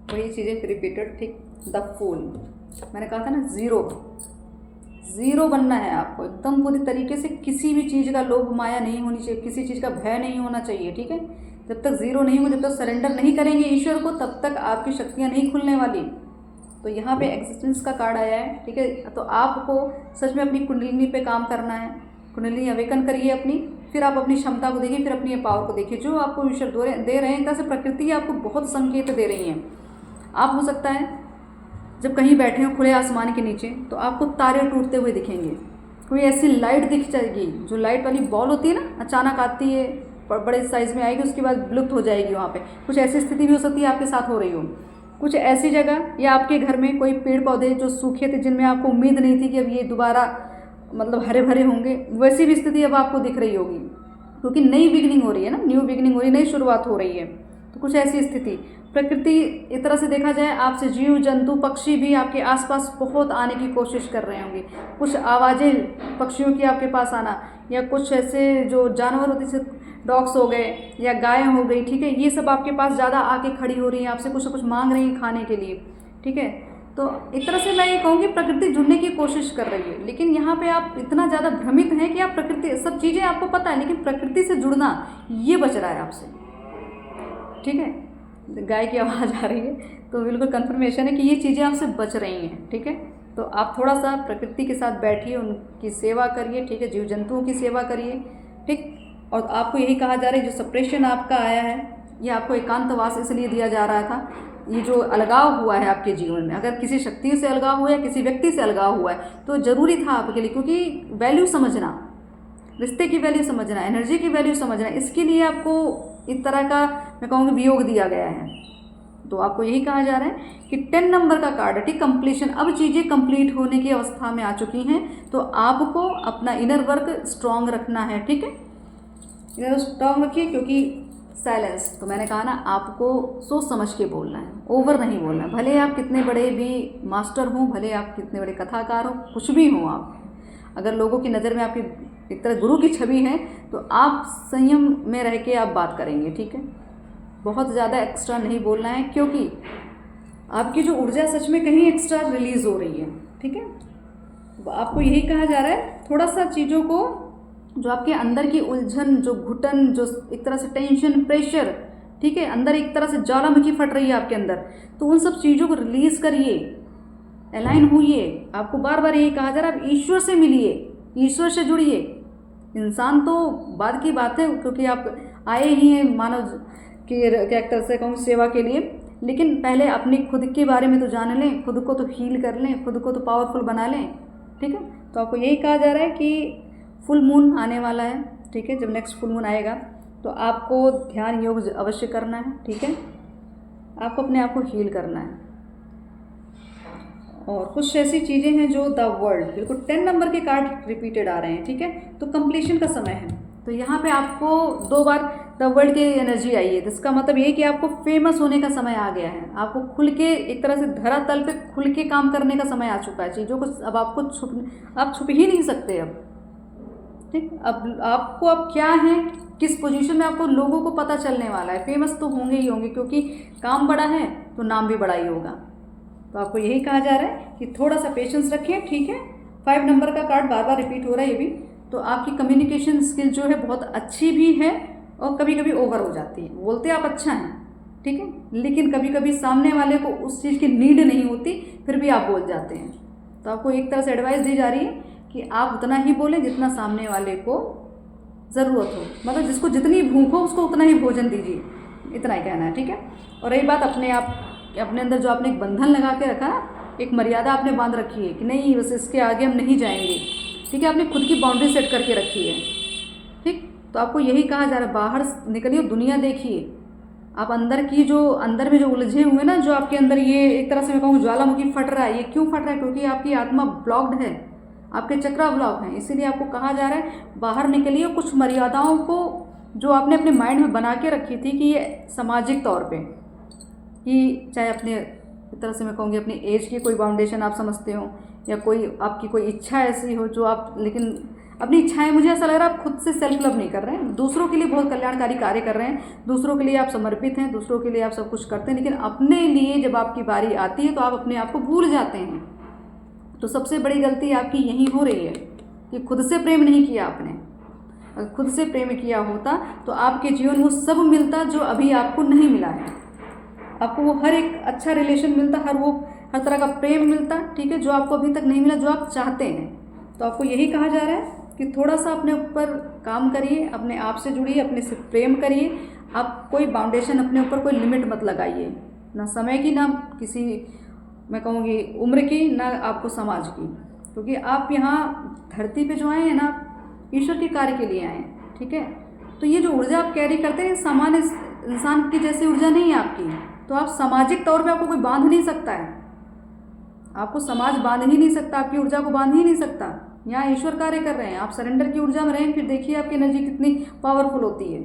वही चीज़ें रिपीटेड, ठीक। द फूल, मैंने कहा था ना, ज़ीरो बनना है आपको एकदम पूरी तरीके से। किसी भी चीज़ का लोभ माया नहीं होनी चाहिए, किसी चीज़ का भय नहीं होना चाहिए, ठीक है। जब तक ज़ीरो नहीं हो, जब तक सरेंडर नहीं करेंगे ईश्वर को, तब तक आपकी शक्तियाँ नहीं खुलने वाली। तो यहाँ पे एग्जिस्टेंस का कार्ड आया है, ठीक है। तो आपको सच में अपनी कुंडलिनी पे काम करना है, कुंडलिनी अवेकन करिए अपनी, फिर आप अपनी क्षमता को देखिए, फिर अपनी पावर को देखिए जो आपको ईश्वर दे रहे हैं। एक तरह से प्रकृति आपको बहुत संकेत दे रही हैं। आप हो सकता है जब कहीं बैठे हो खुले आसमान के नीचे, तो आपको तारे टूटते हुए दिखेंगे, कोई ऐसी लाइट दिख जाएगी, जो लाइट वाली बॉल होती है ना, अचानक आती है, बड़े साइज़ में आएगी, उसके बाद विलुप्त हो जाएगी। वहाँ पे कुछ ऐसी स्थिति भी हो सकती है आपके साथ हो रही हो। कुछ ऐसी जगह या आपके घर में कोई पेड़ पौधे जो सूखे थे, जिनमें आपको उम्मीद नहीं थी कि अब ये दोबारा मतलब हरे भरे होंगे, वैसी भी स्थिति अब आपको दिख रही होगी, क्योंकि नई बिगनिंग हो रही है ना, न्यू बिगनिंग हो रही है, नई शुरुआत हो रही है। तो कुछ ऐसी स्थिति, प्रकृति एक तरह से देखा जाए, आपसे जीव जंतु पक्षी भी आपके आसपास बहुत आने की कोशिश कर रहे होंगे। कुछ आवाज़ें पक्षियों की आपके पास आना, या कुछ ऐसे जो जानवर होते जैसे डॉग्स हो गए या गाय हो गई, ठीक है, ये सब आपके पास ज़्यादा आके खड़ी हो रही हैं, आपसे कुछ ना कुछ मांग रही हैं खाने के लिए, ठीक है। तो एक तरह से मैं ये कहूँगी प्रकृति जुड़ने की कोशिश कर रही है, लेकिन यहाँ पे आप इतना ज़्यादा भ्रमित हैं कि आप प्रकृति, सब चीज़ें आपको पता है, लेकिन प्रकृति से जुड़ना ये बच रहा है आपसे, ठीक है। गाय की आवाज़ आ रही है, तो बिल्कुल कंफर्मेशन है कि ये चीज़ें आपसे बच रही हैं, ठीक है। तो आप थोड़ा सा प्रकृति के साथ बैठिए, उनकी सेवा करिए, ठीक है, जीव जंतुओं की सेवा करिए, ठीक। और आपको यही कहा जा रहा है, जो सप्रेशन आपका आया है, ये आपको एकांतवास इसलिए दिया जा रहा था। ये जो अलगाव हुआ है आपके जीवन में, अगर किसी शक्ति से अलगाव हुआ है, किसी व्यक्ति से अलगाव हुआ है, तो ज़रूरी था आपके लिए, क्योंकि वैल्यू समझना, रिश्ते की वैल्यू समझना, एनर्जी की वैल्यू समझना, इसके लिए आपको इस तरह का मैं कहूँगी वियोग दिया गया है। तो आपको यही कहा जा रहा है कि 10 नंबर का कार्ड है, ठीक, कंप्लीशन। अब चीज़ें कंप्लीट होने की अवस्था में आ चुकी हैं, तो आपको अपना इनर वर्क स्ट्रॉन्ग रखना है, ठीक है। इनर स्ट्रॉन्ग रखिए, क्योंकि साइलेंस, तो मैंने कहा ना, आपको सोच समझ के बोलना है, ओवर नहीं बोलना है। भले आप कितने बड़े भी मास्टर हों, भले आप कितने बड़े कथाकार हों, कुछ भी हों आप, अगर लोगों की नज़र में आपकी एक तरह गुरु की छवि है, तो आप संयम में रह के आप बात करेंगे, ठीक है। बहुत ज़्यादा एक्स्ट्रा नहीं बोलना है, क्योंकि आपकी जो ऊर्जा सच में कहीं एक्स्ट्रा रिलीज़ हो रही है, ठीक है। आपको यही कहा जा रहा है, थोड़ा सा चीज़ों को, जो आपके अंदर की उलझन, जो घुटन, जो एक तरह से टेंशन, प्रेशर, ठीक है, अंदर एक तरह से ज्वालामुखी फट रही है आपके अंदर, तो उन सब चीज़ों को रिलीज़ करिए, अलाइन होइए। आपको बार बार यही कहा जा रहा है, आप ईश्वर से मिलिए, ईश्वर से जुड़िए। इंसान तो बाद की बात है, क्योंकि आप आए ही हैं मानव कैरेक्टर से कहूँ सेवा के लिए। लेकिन पहले अपनी खुद के बारे में तो जान लें, खुद को तो हील कर लें, खुद को तो पावरफुल बना लें। ठीक है, तो आपको यही कहा जा रहा है कि फुल मून आने वाला है। ठीक है, जब नेक्स्ट फुल मून आएगा तो आपको ध्यान योग अवश्य करना है। ठीक है, आपको अपने आप को हील करना है। और कुछ ऐसी चीज़ें हैं जो द वर्ल्ड, बिल्कुल 10 नंबर के कार्ड रिपीटेड आ रहे हैं। ठीक है, तो कंप्लीशन का समय है। तो यहाँ पे आपको 2 बार द वर्ल्ड की एनर्जी आई है, जिसका मतलब ये कि आपको फेमस होने का समय आ गया है। आपको खुल के एक तरह से धरातल पे खुल के काम करने का समय आ चुका है। चीज़ों को अब आपको आप छुप ही नहीं सकते अब। ठीक, अब आपको अब क्या है, किस पोजीशन में, आपको लोगों को पता चलने वाला है। फेमस तो होंगे ही होंगे, क्योंकि काम बड़ा है तो नाम भी बड़ा ही होगा। तो आपको यही कहा जा रहा है कि थोड़ा सा पेशेंस रखें। ठीक है, 5 नंबर का कार्ड बार बार रिपीट हो रहा है ये भी। तो आपकी कम्युनिकेशन स्किल जो है बहुत अच्छी भी है और कभी कभी ओवर हो जाती है। बोलते आप अच्छा हैं, ठीक है, लेकिन कभी कभी सामने वाले को उस चीज़ की नीड नहीं होती, फिर भी आप बोल जाते हैं। तो आपको एक तरह से एडवाइस दी जा रही है कि आप उतना ही बोलें जितना सामने वाले को ज़रूरत हो, मतलब जिसको जितनी भूख हो उसको उतना ही भोजन दीजिए, इतना ही कहना है। ठीक है, और रही बात अपने अंदर जो आपने एक बंधन लगा के रखा ना, एक मर्यादा आपने बांध रखी है कि नहीं बस इसके आगे हम नहीं जाएंगे। ठीक है, आपने खुद की बाउंड्री सेट करके रखी है। ठीक, तो आपको यही कहा जा रहा है, बाहर निकलिए, दुनिया देखिए। आप अंदर में जो उलझे हुए ना, जो आपके अंदर ये एक तरह से मैं कहूँ ज्वालामुखी फट रहा है। ये क्यों फट रहा है? क्योंकि आपकी आत्मा ब्लॉक्ड है, आपके चक्रा ब्लॉक हैं। इसीलिए आपको कहा जा रहा है बाहर निकलिए। कुछ मर्यादाओं को जो आपने अपने माइंड में बना के रखी थी कि ये सामाजिक तौर पे, कि चाहे अपने एक तरह से मैं कहूँगी अपनी एज की कोई बाउंडेशन आप समझते हो, या कोई आपकी कोई इच्छा ऐसी हो जो आप, लेकिन अपनी इच्छाएं, मुझे ऐसा लग रहा है आप खुद से सेल्फ लव नहीं कर रहे हैं। दूसरों के लिए बहुत कल्याणकारी कार्य कर रहे हैं, दूसरों के लिए आप समर्पित हैं, दूसरों के लिए आप सब कुछ करते हैं, लेकिन अपने लिए जब आपकी बारी आती है तो आप अपने आप को भूल जाते हैं। तो सबसे बड़ी गलती आपकी यही हो रही है कि खुद से प्रेम नहीं किया आपने। अगर खुद से प्रेम किया होता तो आपके जीवन में वो सब मिलता जो अभी आपको नहीं मिला है। आपको वो हर एक अच्छा रिलेशन मिलता, हर तरह का प्रेम मिलता। ठीक है, जो आपको अभी तक नहीं मिला, जो आप चाहते हैं। तो आपको यही कहा जा रहा है कि थोड़ा सा अपने ऊपर काम करिए, अपने आप से जुड़िए, अपने से प्रेम करिए। आप कोई बाउंडेशन, अपने ऊपर कोई लिमिट मत लगाइए, ना समय की, ना किसी मैं कहूँगी उम्र की, ना आपको समाज की। क्योंकि आप यहाँ धरती पे जो आए हैं ना, ईश्वर के कार्य के लिए आए हैं। ठीक है, तो ये जो ऊर्जा आप कैरी करते हैं, सामान्य इंसान की जैसी ऊर्जा नहीं है आपकी। तो आप सामाजिक तौर पे आपको कोई बांध नहीं सकता है, आपको समाज बांध ही नहीं सकता, आपकी ऊर्जा को बांध ही नहीं सकता। यहाँ ईश्वर कार्य कर रहे हैं, आप सरेंडर की ऊर्जा में रहें, फिर देखिए आपकी एनर्जी कितनी पावरफुल होती है।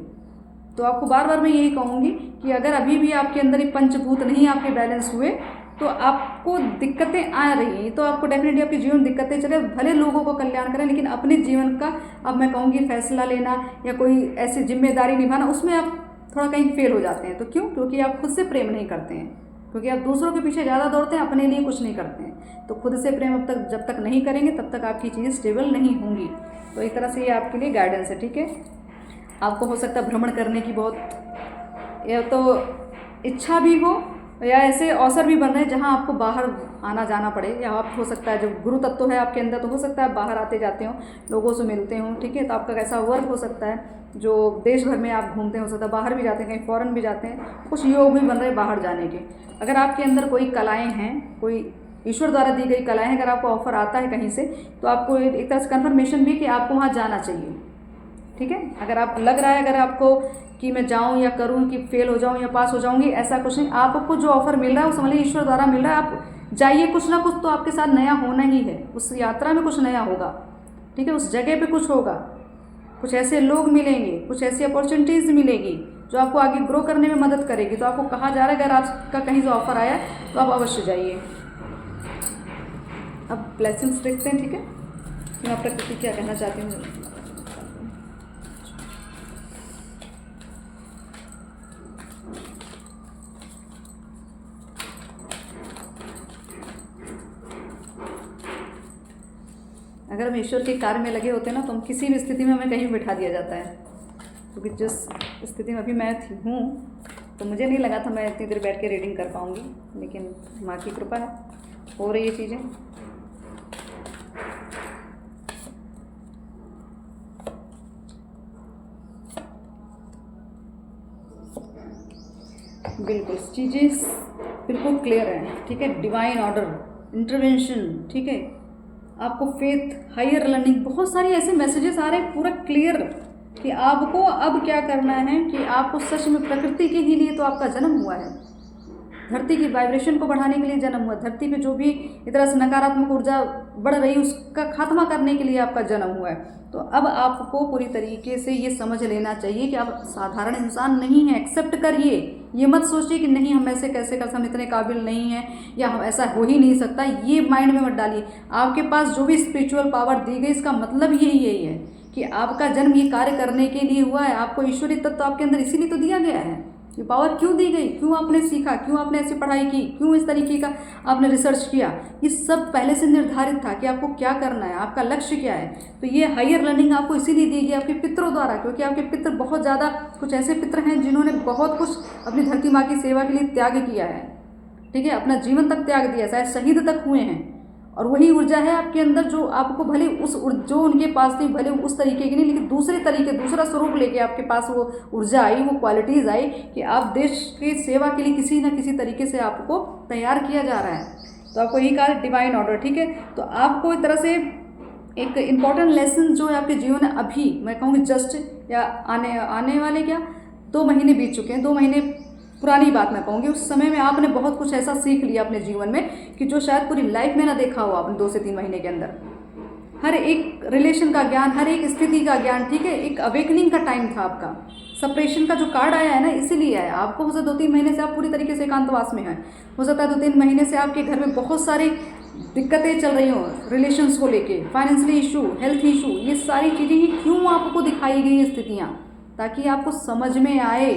तो आपको बार बार मैं यही कहूँगी कि अगर अभी भी आपके अंदर ये पंचभूत नहीं आपके बैलेंस हुए, तो आपको दिक्कतें आ रही हैं, तो आपको डेफिनेटली आपके जीवन में दिक्कतें चले। भले लोगों को कल्याण करें, लेकिन अपने जीवन का अब मैं कहूँगी फैसला लेना या कोई ऐसी जिम्मेदारी निभाना, उसमें आप थोड़ा कहीं फेल हो जाते हैं। तो क्यों? क्योंकि आप खुद से प्रेम नहीं करते हैं, क्योंकि आप दूसरों के पीछे ज़्यादा दौड़ते हैं, अपने लिए कुछ नहीं करते हैं। तो खुद से प्रेम जब तक नहीं करेंगे तब तक आपकी चीज़ें स्टेबल नहीं होंगी। तो एक तरह से ये आपके लिए गाइडेंस है। ठीक है, आपको हो सकता है भ्रमण करने की बहुत या तो इच्छा भी हो, या ऐसे अवसर भी बन रहे हैं जहाँ आपको बाहर आना जाना पड़े, या आप हो सकता है जो गुरु तत्व है आपके अंदर, तो हो सकता है आप बाहर आते जाते हो, लोगों से मिलते हो। ठीक है, तो आपका कैसा वर्क हो सकता है जो देश भर में आप घूमते हो सकता है, बाहर भी जाते हैं, कहीं फ़ॉरेन भी जाते हैं, कुछ योग भी बन रहे हैं बाहर जाने के। अगर आपके अंदर कोई कलाएँ हैं, कोई ईश्वर द्वारा दी गई कलाएँ हैं, अगर आपको ऑफर आता है कहीं से, तो आपको एक तरह से कन्फर्मेशन भी कि आपको वहाँ जाना चाहिए। ठीक है, अगर आप लग रहा है अगर आपको कि मैं जाऊं या करूं कि फेल हो जाऊं या पास हो जाऊंगी, ऐसा कुछ नहीं। आपको जो ऑफर मिल रहा है वो समझ लीजिए ईश्वर द्वारा मिल रहा है। आप जाइए, कुछ ना कुछ तो आपके साथ नया होना ही है, उस यात्रा में कुछ नया होगा। ठीक है, उस जगह पे कुछ होगा, कुछ ऐसे लोग मिलेंगे, कुछ ऐसी अपॉर्चुनिटीज़ मिलेगी जो आपको आगे ग्रो करने में मदद करेगी। तो आपको कहा जा रहा है अगर आपका कहीं से ऑफर आया तो आप अवश्य जाइए। अब ब्लेसिंग्स देखते हैं। ठीक है, मैं प्रकृति क्या कहना चाहती हूँ। अगर हम ईश्वर के कार्य में लगे होते हैं ना, तो हम किसी भी स्थिति में हमें कहीं बिठा दिया जाता है। क्योंकि जिस स्थिति में अभी मैं हूँ, तो मुझे नहीं लगा था मैं इतनी देर बैठ के रीडिंग कर पाऊँगी, लेकिन माँ की कृपा है, हो रही है चीज़ें। बिल्कुल चीज़ें बिल्कुल क्लियर हैं, ठीक है। डिवाइन ऑर्डर, इंटरवेंशन, ठीक है। आपको फेथ, हायर लर्निंग, बहुत सारी ऐसे मैसेजेस आ रहे हैं पूरा क्लियर कि आपको अब क्या करना है कि आपको सच में प्रकृति के ही लिए तो आपका जन्म हुआ है। धरती की वाइब्रेशन को बढ़ाने के लिए जन्म हुआ। धरती पे जो भी इस तरह से नकारात्मक ऊर्जा बढ़ रही है उसका खात्मा करने के लिए आपका जन्म हुआ है। तो अब आपको पूरी तरीके से ये समझ लेना चाहिए कि आप साधारण इंसान नहीं हैं। एक्सेप्ट करिए, ये मत सोचिए कि नहीं हम ऐसे कैसे कर, हम इतने काबिल नहीं हैं या हम ऐसा हो ही नहीं सकता, ये माइंड में मत डालिए। आपके पास जो भी स्पिरिचुअल पावर दी गई इसका मतलब यही है कि आपका जन्म ये कार्य करने के लिए हुआ है। आपको ईश्वरीय तत्व तो आपके अंदर इसीलिए तो दिया गया है। ये पावर क्यों दी गई, क्यों आपने सीखा, क्यों आपने ऐसी पढ़ाई की, क्यों इस तरीके का आपने रिसर्च किया, ये सब पहले से निर्धारित था कि आपको क्या करना है, आपका लक्ष्य क्या है। तो ये हायर लर्निंग आपको इसीलिए दी गई आपके पितरों द्वारा, क्योंकि आपके पितर बहुत ज़्यादा, कुछ ऐसे पितर हैं जिन्होंने बहुत कुछ अपनी धरती माँ की सेवा के लिए त्याग किया है, ठीक है, अपना जीवन तक त्याग दिया, शायद शहीद तक हुए हैं। और वही ऊर्जा है आपके अंदर जो आपको भले जो उनके पास थी भले उस तरीके की नहीं, लेकिन दूसरे तरीके, दूसरा स्वरूप लेके आपके पास वो ऊर्जा आई, वो क्वालिटीज़ आई कि आप देश की सेवा के लिए किसी न किसी तरीके से आपको तैयार किया जा रहा है। तो आपको यही कहा डिवाइन ऑर्डर, ठीक है। तो आपको एक तरह से एक इम्पॉर्टेंट लेसन जो है आपके जीवन में अभी मैं कहूँगी जस्ट या आने वाले क्या 2 महीने बीत चुके हैं, 2 महीने पुरानी बात मैं कहूँगी, उस समय में आपने बहुत कुछ ऐसा सीख लिया अपने जीवन में कि जो शायद पूरी लाइफ में ना देखा हो आपने 2 से 3 महीने के अंदर। हर एक रिलेशन का ज्ञान, हर एक स्थिति का ज्ञान, ठीक है। एक अवेकनिंग का टाइम था आपका। सेपरेशन का जो कार्ड आया है ना इसीलिए आया आपको। हो सकता है 2-3 महीने से आप पूरी तरीके से एकांतवास में हैं, हो सकता है 2-3 महीने से आपके घर में बहुत सारी दिक्कतें चल रही हों रिलेशंस को लेके, फाइनेंशियली इशू, हेल्थ इशू, ये सारी चीज़ें ही क्यों आपको दिखाई गई ये स्थितियाँ, ताकि आपको समझ में आए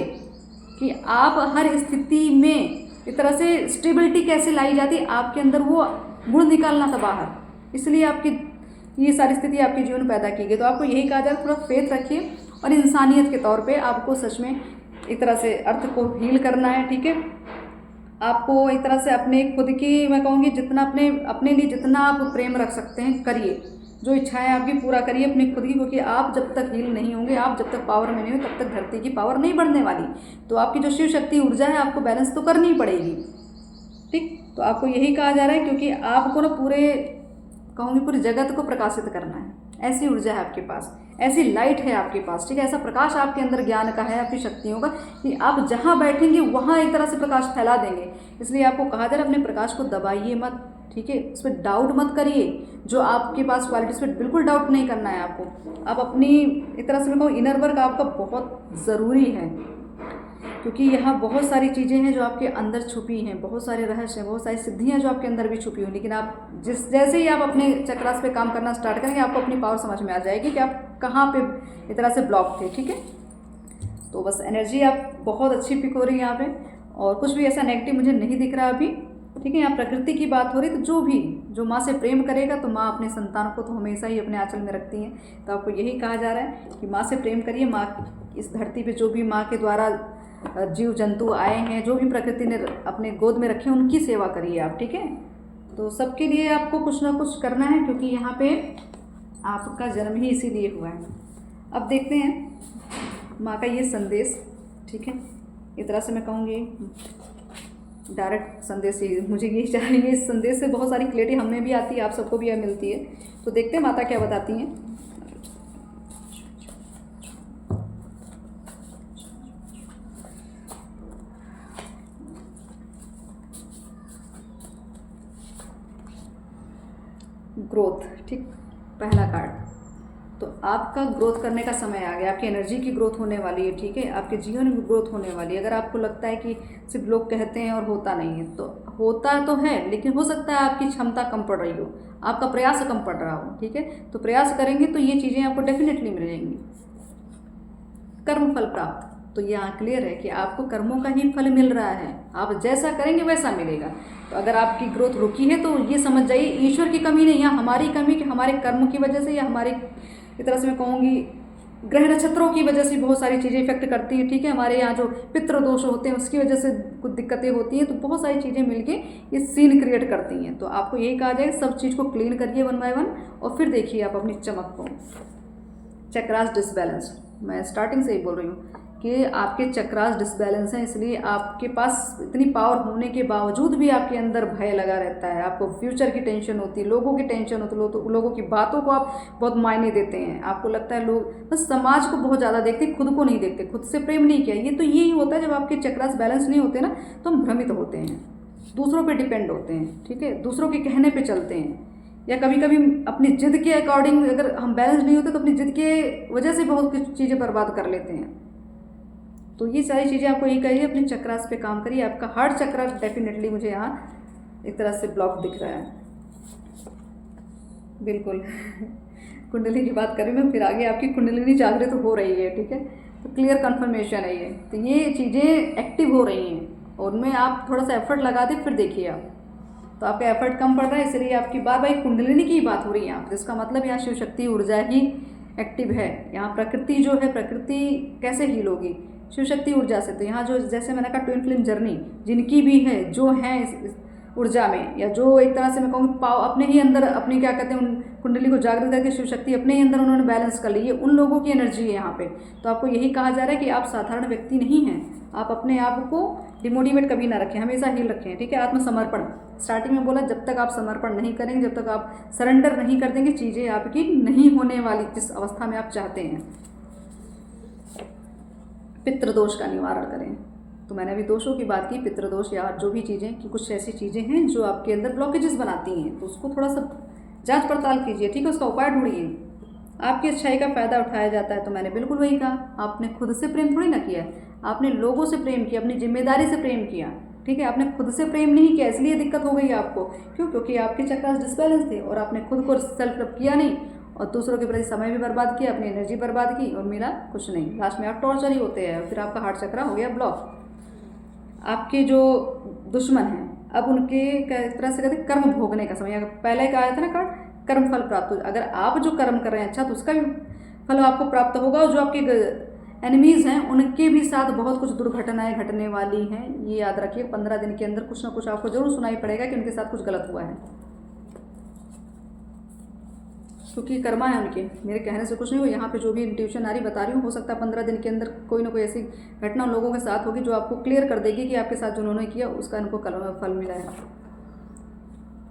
कि आप हर स्थिति में एक तरह से स्टेबिलिटी कैसे लाई जाती है, आपके अंदर वो गुण निकालना था बाहर। इसलिए आपकी ये सारी स्थिति आपके जीवन में पैदा की गई। तो आपको यही कहा जाए थोड़ा फेथ रखिए और इंसानियत के तौर पे आपको सच में एक तरह से अर्थ को हील करना है, ठीक है। आपको एक तरह से अपने खुद की मैं कहूँगी जितना अपने लिए जितना आप प्रेम रख सकते हैं करिए, जो इच्छाएं आपकी पूरा करिए अपनी खुद की, क्योंकि आप जब तक हील नहीं होंगे, आप जब तक पावर में नहीं हो तब तक धरती की पावर नहीं बढ़ने वाली। तो आपकी जो शिव शक्ति ऊर्जा है आपको बैलेंस तो करनी ही पड़ेगी, ठीक। तो आपको यही कहा जा रहा है क्योंकि आपको ना पूरे जगत को प्रकाशित करना है। ऐसी ऊर्जा है आपके पास, ऐसी लाइट है आपके पास, ठीक है। ऐसा प्रकाश आपके अंदर ज्ञान का है, आपकी शक्तियों का, कि आप जहाँ बैठेंगे वहाँ एक तरह से प्रकाश फैला देंगे। इसलिए आपको कहा जा रहा है अपने प्रकाश को दबाइए मत, ठीक है। उस पर डाउट मत करिए, जो आपके पास क्वालिटीज पे बिल्कुल डाउट नहीं करना है आपको। आप अपनी एक तरह से मैं कहूँ इनर वर्क आपका बहुत ज़रूरी है, क्योंकि यहाँ बहुत सारी चीज़ें हैं जो आपके अंदर छुपी हैं, बहुत सारे रहस्य हैं, बहुत सारी सिद्धियाँ जो आपके अंदर भी छुपी हुई। लेकिन आप जैसे ही आप अपने चक्रास पे काम करना स्टार्ट करेंगे आपको अपनी पावर समझ में आ जाएगी कि आप कहाँ पे एक तरह से ब्लॉक थे, ठीक है। तो बस एनर्जी आप बहुत अच्छी पिक हो रही है यहाँ पे, और कुछ भी ऐसा नेगेटिव मुझे नहीं दिख रहा अभी, ठीक है। यहाँ प्रकृति की बात हो रही, तो जो माँ से प्रेम करेगा तो माँ अपने संतान को तो हमेशा ही अपने आंचल में रखती हैं। तो आपको यही कहा जा रहा है कि माँ से प्रेम करिए। माँ इस धरती पे जो भी माँ के द्वारा जीव जंतु आए हैं, जो भी प्रकृति ने अपने गोद में रखे उनकी सेवा करिए आप, ठीक है। तो सबके लिए आपको कुछ ना कुछ करना है, क्योंकि यहाँ पे आपका जन्म ही इसीलिए हुआ है। अब देखते हैं माँ का ये संदेश, ठीक है। इस तरह से मैं कहूँगी डायरेक्ट संदेश ही मुझे यही चाहिए। इस संदेश से बहुत सारी क्लैरिटी हमें भी आती है, आप सबको भी मिलती है। तो देखते हैं माता क्या बताती हैं। ग्रोथ, ठीक, पहला कार्ड। तो आपका ग्रोथ करने का समय आ गया, आपकी एनर्जी की ग्रोथ होने वाली है, ठीक है। आपके जीवन में ग्रोथ होने वाली है। अगर आपको लगता है कि सिर्फ लोग कहते हैं और होता नहीं है, तो होता तो है, लेकिन हो सकता है आपकी क्षमता कम पड़ रही हो, आपका प्रयास कम पड़ रहा हो, ठीक है। तो प्रयास करेंगे तो ये चीज़ें आपको डेफिनेटली मिलेंगी। कर्म फल प्राप्त, तो यहाँ क्लियर है कि आपको कर्मों का ही फल मिल रहा है, आप जैसा करेंगे वैसा मिलेगा। तो अगर आपकी ग्रोथ रुकी है तो ये समझ जाइए ईश्वर की कमी नहीं, या हमारी कमी, कि हमारे कर्म की वजह से या हमारे एक तरह से मैं कहूँगी ग्रह नक्षत्रों की वजह से बहुत सारी चीज़ें इफेक्ट करती हैं, ठीक है। हमारे यहाँ जो पितृ दोष होते हैं उसकी वजह से कुछ दिक्कतें होती हैं, तो बहुत सारी चीज़ें मिलके ये सीन क्रिएट करती हैं। तो आपको यही कहा जाए सब चीज़ को क्लीन करिए 1 बाय 1, और फिर देखिए आप अपनी चमक को। चक्रास डिसबैलेंस, मैं स्टार्टिंग से ही बोल रही हूँ कि आपके चक्रास डिसबैलेंस हैं, इसलिए आपके पास इतनी पावर होने के बावजूद भी आपके अंदर भय लगा रहता है। आपको फ्यूचर की टेंशन होती है, लोगों की टेंशन होती है, लोगों की बातों को आप बहुत मायने देते हैं। आपको लगता है लोग बस समाज को बहुत ज़्यादा देखते, खुद को नहीं देखते, खुद से प्रेम नहीं किया। ये तो यही होता है, जब आपके चक्रास बैलेंस नहीं होते ना तो हम भ्रमित होते हैं, दूसरों पर डिपेंड होते हैं, ठीक है, दूसरों के कहने पर चलते हैं, या कभी कभी अपनी जिद के अकॉर्डिंग अगर हम बैलेंस नहीं होते तो अपनी जिद के वजह से बहुत कुछ चीज़ें बर्बाद कर लेते हैं। तो ये सारी चीज़ें आपको यही करिए, अपने चक्रास पे काम करिए। आपका हार्ट चक्र डेफिनेटली मुझे यहाँ एक तरह से ब्लॉक दिख रहा है, बिल्कुल। कुंडली की बात करें मैं, फिर आगे आपकी कुंडलिनी जागृत हो रही है, ठीक है, तो क्लियर कन्फर्मेशन है ये। तो ये चीज़ें एक्टिव हो रही हैं और उनमें आप थोड़ा सा एफर्ट लगा दें, फिर देखिए आप, तो आपका एफर्ट कम पड़ रहा है, इसलिए आपकी बार बार कुंडलिनी की बात हो रही है यहाँ, जिसका मतलब यहाँ शिव शक्ति ऊर्जा ही एक्टिव है। यहाँ प्रकृति जो है, प्रकृति कैसे हील होगी? शिव शक्ति ऊर्जा से। तो यहाँ जो जैसे मैंने कहा ट्विन फ्लेम जर्नी जिनकी भी है, जो है इस ऊर्जा में, या जो एक तरह से मैं कहूँगी पाव अपने ही अंदर, अपनी क्या कहते हैं, उन कुंडली को जागृत करके शिव शक्ति अपने ही अंदर उन्होंने बैलेंस कर ली है, उन लोगों की एनर्जी है यहाँ पे। तो आपको यही कहा जा रहा है कि आप साधारण व्यक्ति नहीं हैं, आप अपने आप को डिमोटिवेट कभी ना रखें, हमेशा हील रखें, ठीक है। आत्मसमर्पण, स्टार्टिंग में बोला, जब तक आप समर्पण नहीं करेंगे, जब तक आप सरेंडर नहीं कर देंगे, चीज़ें आपकी नहीं होने वाली जिस अवस्था में आप चाहते हैं। पितृदोष का निवारण करें, तो मैंने अभी दोषों की बात की, पितृदोष या जो भी चीज़ें कि कुछ ऐसी चीज़ें हैं जो आपके अंदर ब्लॉकेजेस बनाती हैं, तो उसको थोड़ा सा जांच पड़ताल कीजिए, ठीक है, उसका उपाय ढूंढिए। आपकी अच्छाई का फ़ायदा उठाया जाता है, तो मैंने बिल्कुल वही कहा, आपने खुद से प्रेम थोड़ी ना किया है, आपने लोगों से प्रेम किया, अपनी जिम्मेदारी से प्रेम किया, ठीक है। आपने खुद से प्रेम नहीं किया, इसलिए दिक्कत हो गई आपको। क्यों? क्योंकि आपके चक्रास डिसबैलेंस थे और आपने खुद को सेल्फ लव किया नहीं, और दूसरों के प्रति समय भी बर्बाद किया, अपनी एनर्जी बर्बाद की, और मिला कुछ नहीं। लास्ट में आप टॉर्चर ही होते हैं, फिर आपका हार्ट चक्रा हो गया ब्लॉक। आपके जो दुश्मन हैं, अब उनके एक तरह से कहते हैं कर्म भोगने का समय। पहले का आया था ना कार्ड, कर्म फल प्राप्त। अगर आप जो कर्म कर रहे हैं अच्छा, तो उसका भी फल आपको प्राप्त होगा, और जो आपके एनिमीज़ हैं उनके भी साथ बहुत कुछ दुर्घटनाएं घटने वाली हैं। ये याद रखिए, 15 दिन के अंदर कुछ ना कुछ आपको जरूर सुनाई पड़ेगा कि उनके साथ कुछ गलत हुआ है, क्योंकि कर्मा है उनके, मेरे कहने से कुछ नहीं हुआ। यहाँ पे जो भी इंट्यूशन आ रही बता रही हूँ, हो सकता है 15 दिन के अंदर कोई ना कोई ऐसी घटना लोगों के साथ होगी जो आपको क्लियर कर देगी कि आपके साथ जो उन्होंने किया उसका इनको फल मिला है।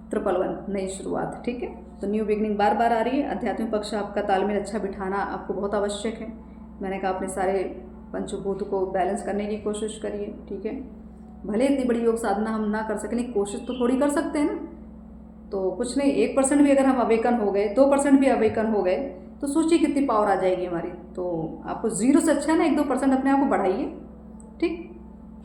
111 नई शुरुआत, ठीक है। तो न्यू बिगनिंग बार बार आ रही है। आध्यात्मिक पक्ष आपका तालमेल अच्छा बिठाना आपको बहुत आवश्यक है। मैंने कहा अपने सारे पंचभूत को बैलेंस करने की कोशिश करिए, ठीक है। भले इतनी बड़ी योग साधना हम ना कर सकें, लेकिन कोशिश तो थोड़ी कर सकते हैं ना। तो कुछ नहीं, 1% भी अगर हम अवेकन हो गए, 2% भी अवेकन हो गए, तो सोचिए कितनी पावर आ जाएगी हमारी। तो आपको 0 से अच्छा है ना 1-2% अपने आप को बढ़ाइए, ठीक,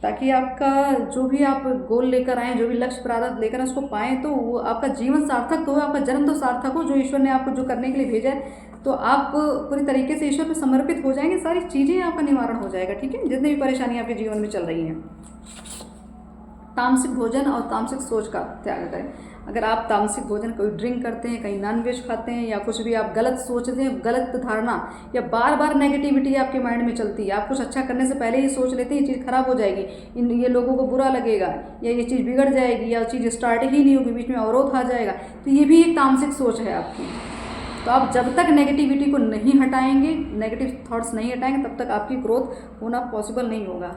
ताकि आपका जो भी आप गोल लेकर आएँ, जो भी लक्ष्य प्रारब्ध लेकर उसको पाएँ, तो वो आपका जीवन सार्थक तो हो, आपका जन्म तो सार्थक हो, जो ईश्वर ने आपको जो करने के लिए भेजा है, तो आप पूरी तरीके से ईश्वर पर समर्पित हो जाएंगे, सारी चीज़ें आपका निवारण हो जाएगा, ठीक है, जितनी भी परेशानी आपके जीवन में चल रही हैं। तामसिक भोजन और तामसिक सोच का त्याग करें। अगर आप तामसिक भोजन, कोई ड्रिंक करते हैं, कहीं नॉनवेज खाते हैं, या कुछ भी आप गलत सोचते हैं, गलत धारणा, या बार बार नेगेटिविटी आपके माइंड में चलती है, आप कुछ अच्छा करने से पहले ही सोच लेते हैं ये चीज़ खराब हो जाएगी, ये लोगों को बुरा लगेगा, या ये चीज़ बिगड़ जाएगी, या चीज़ स्टार्ट ही नहीं होगी, बीच में अवरोध आ जाएगा, तो ये भी एक तामसिक सोच है आपकी। तो आप जब तक नेगेटिविटी को नहीं हटाएंगे, नेगेटिव थॉट्स नहीं हटाएंगे, तब तक आपकी ग्रोथ होना पॉसिबल नहीं होगा।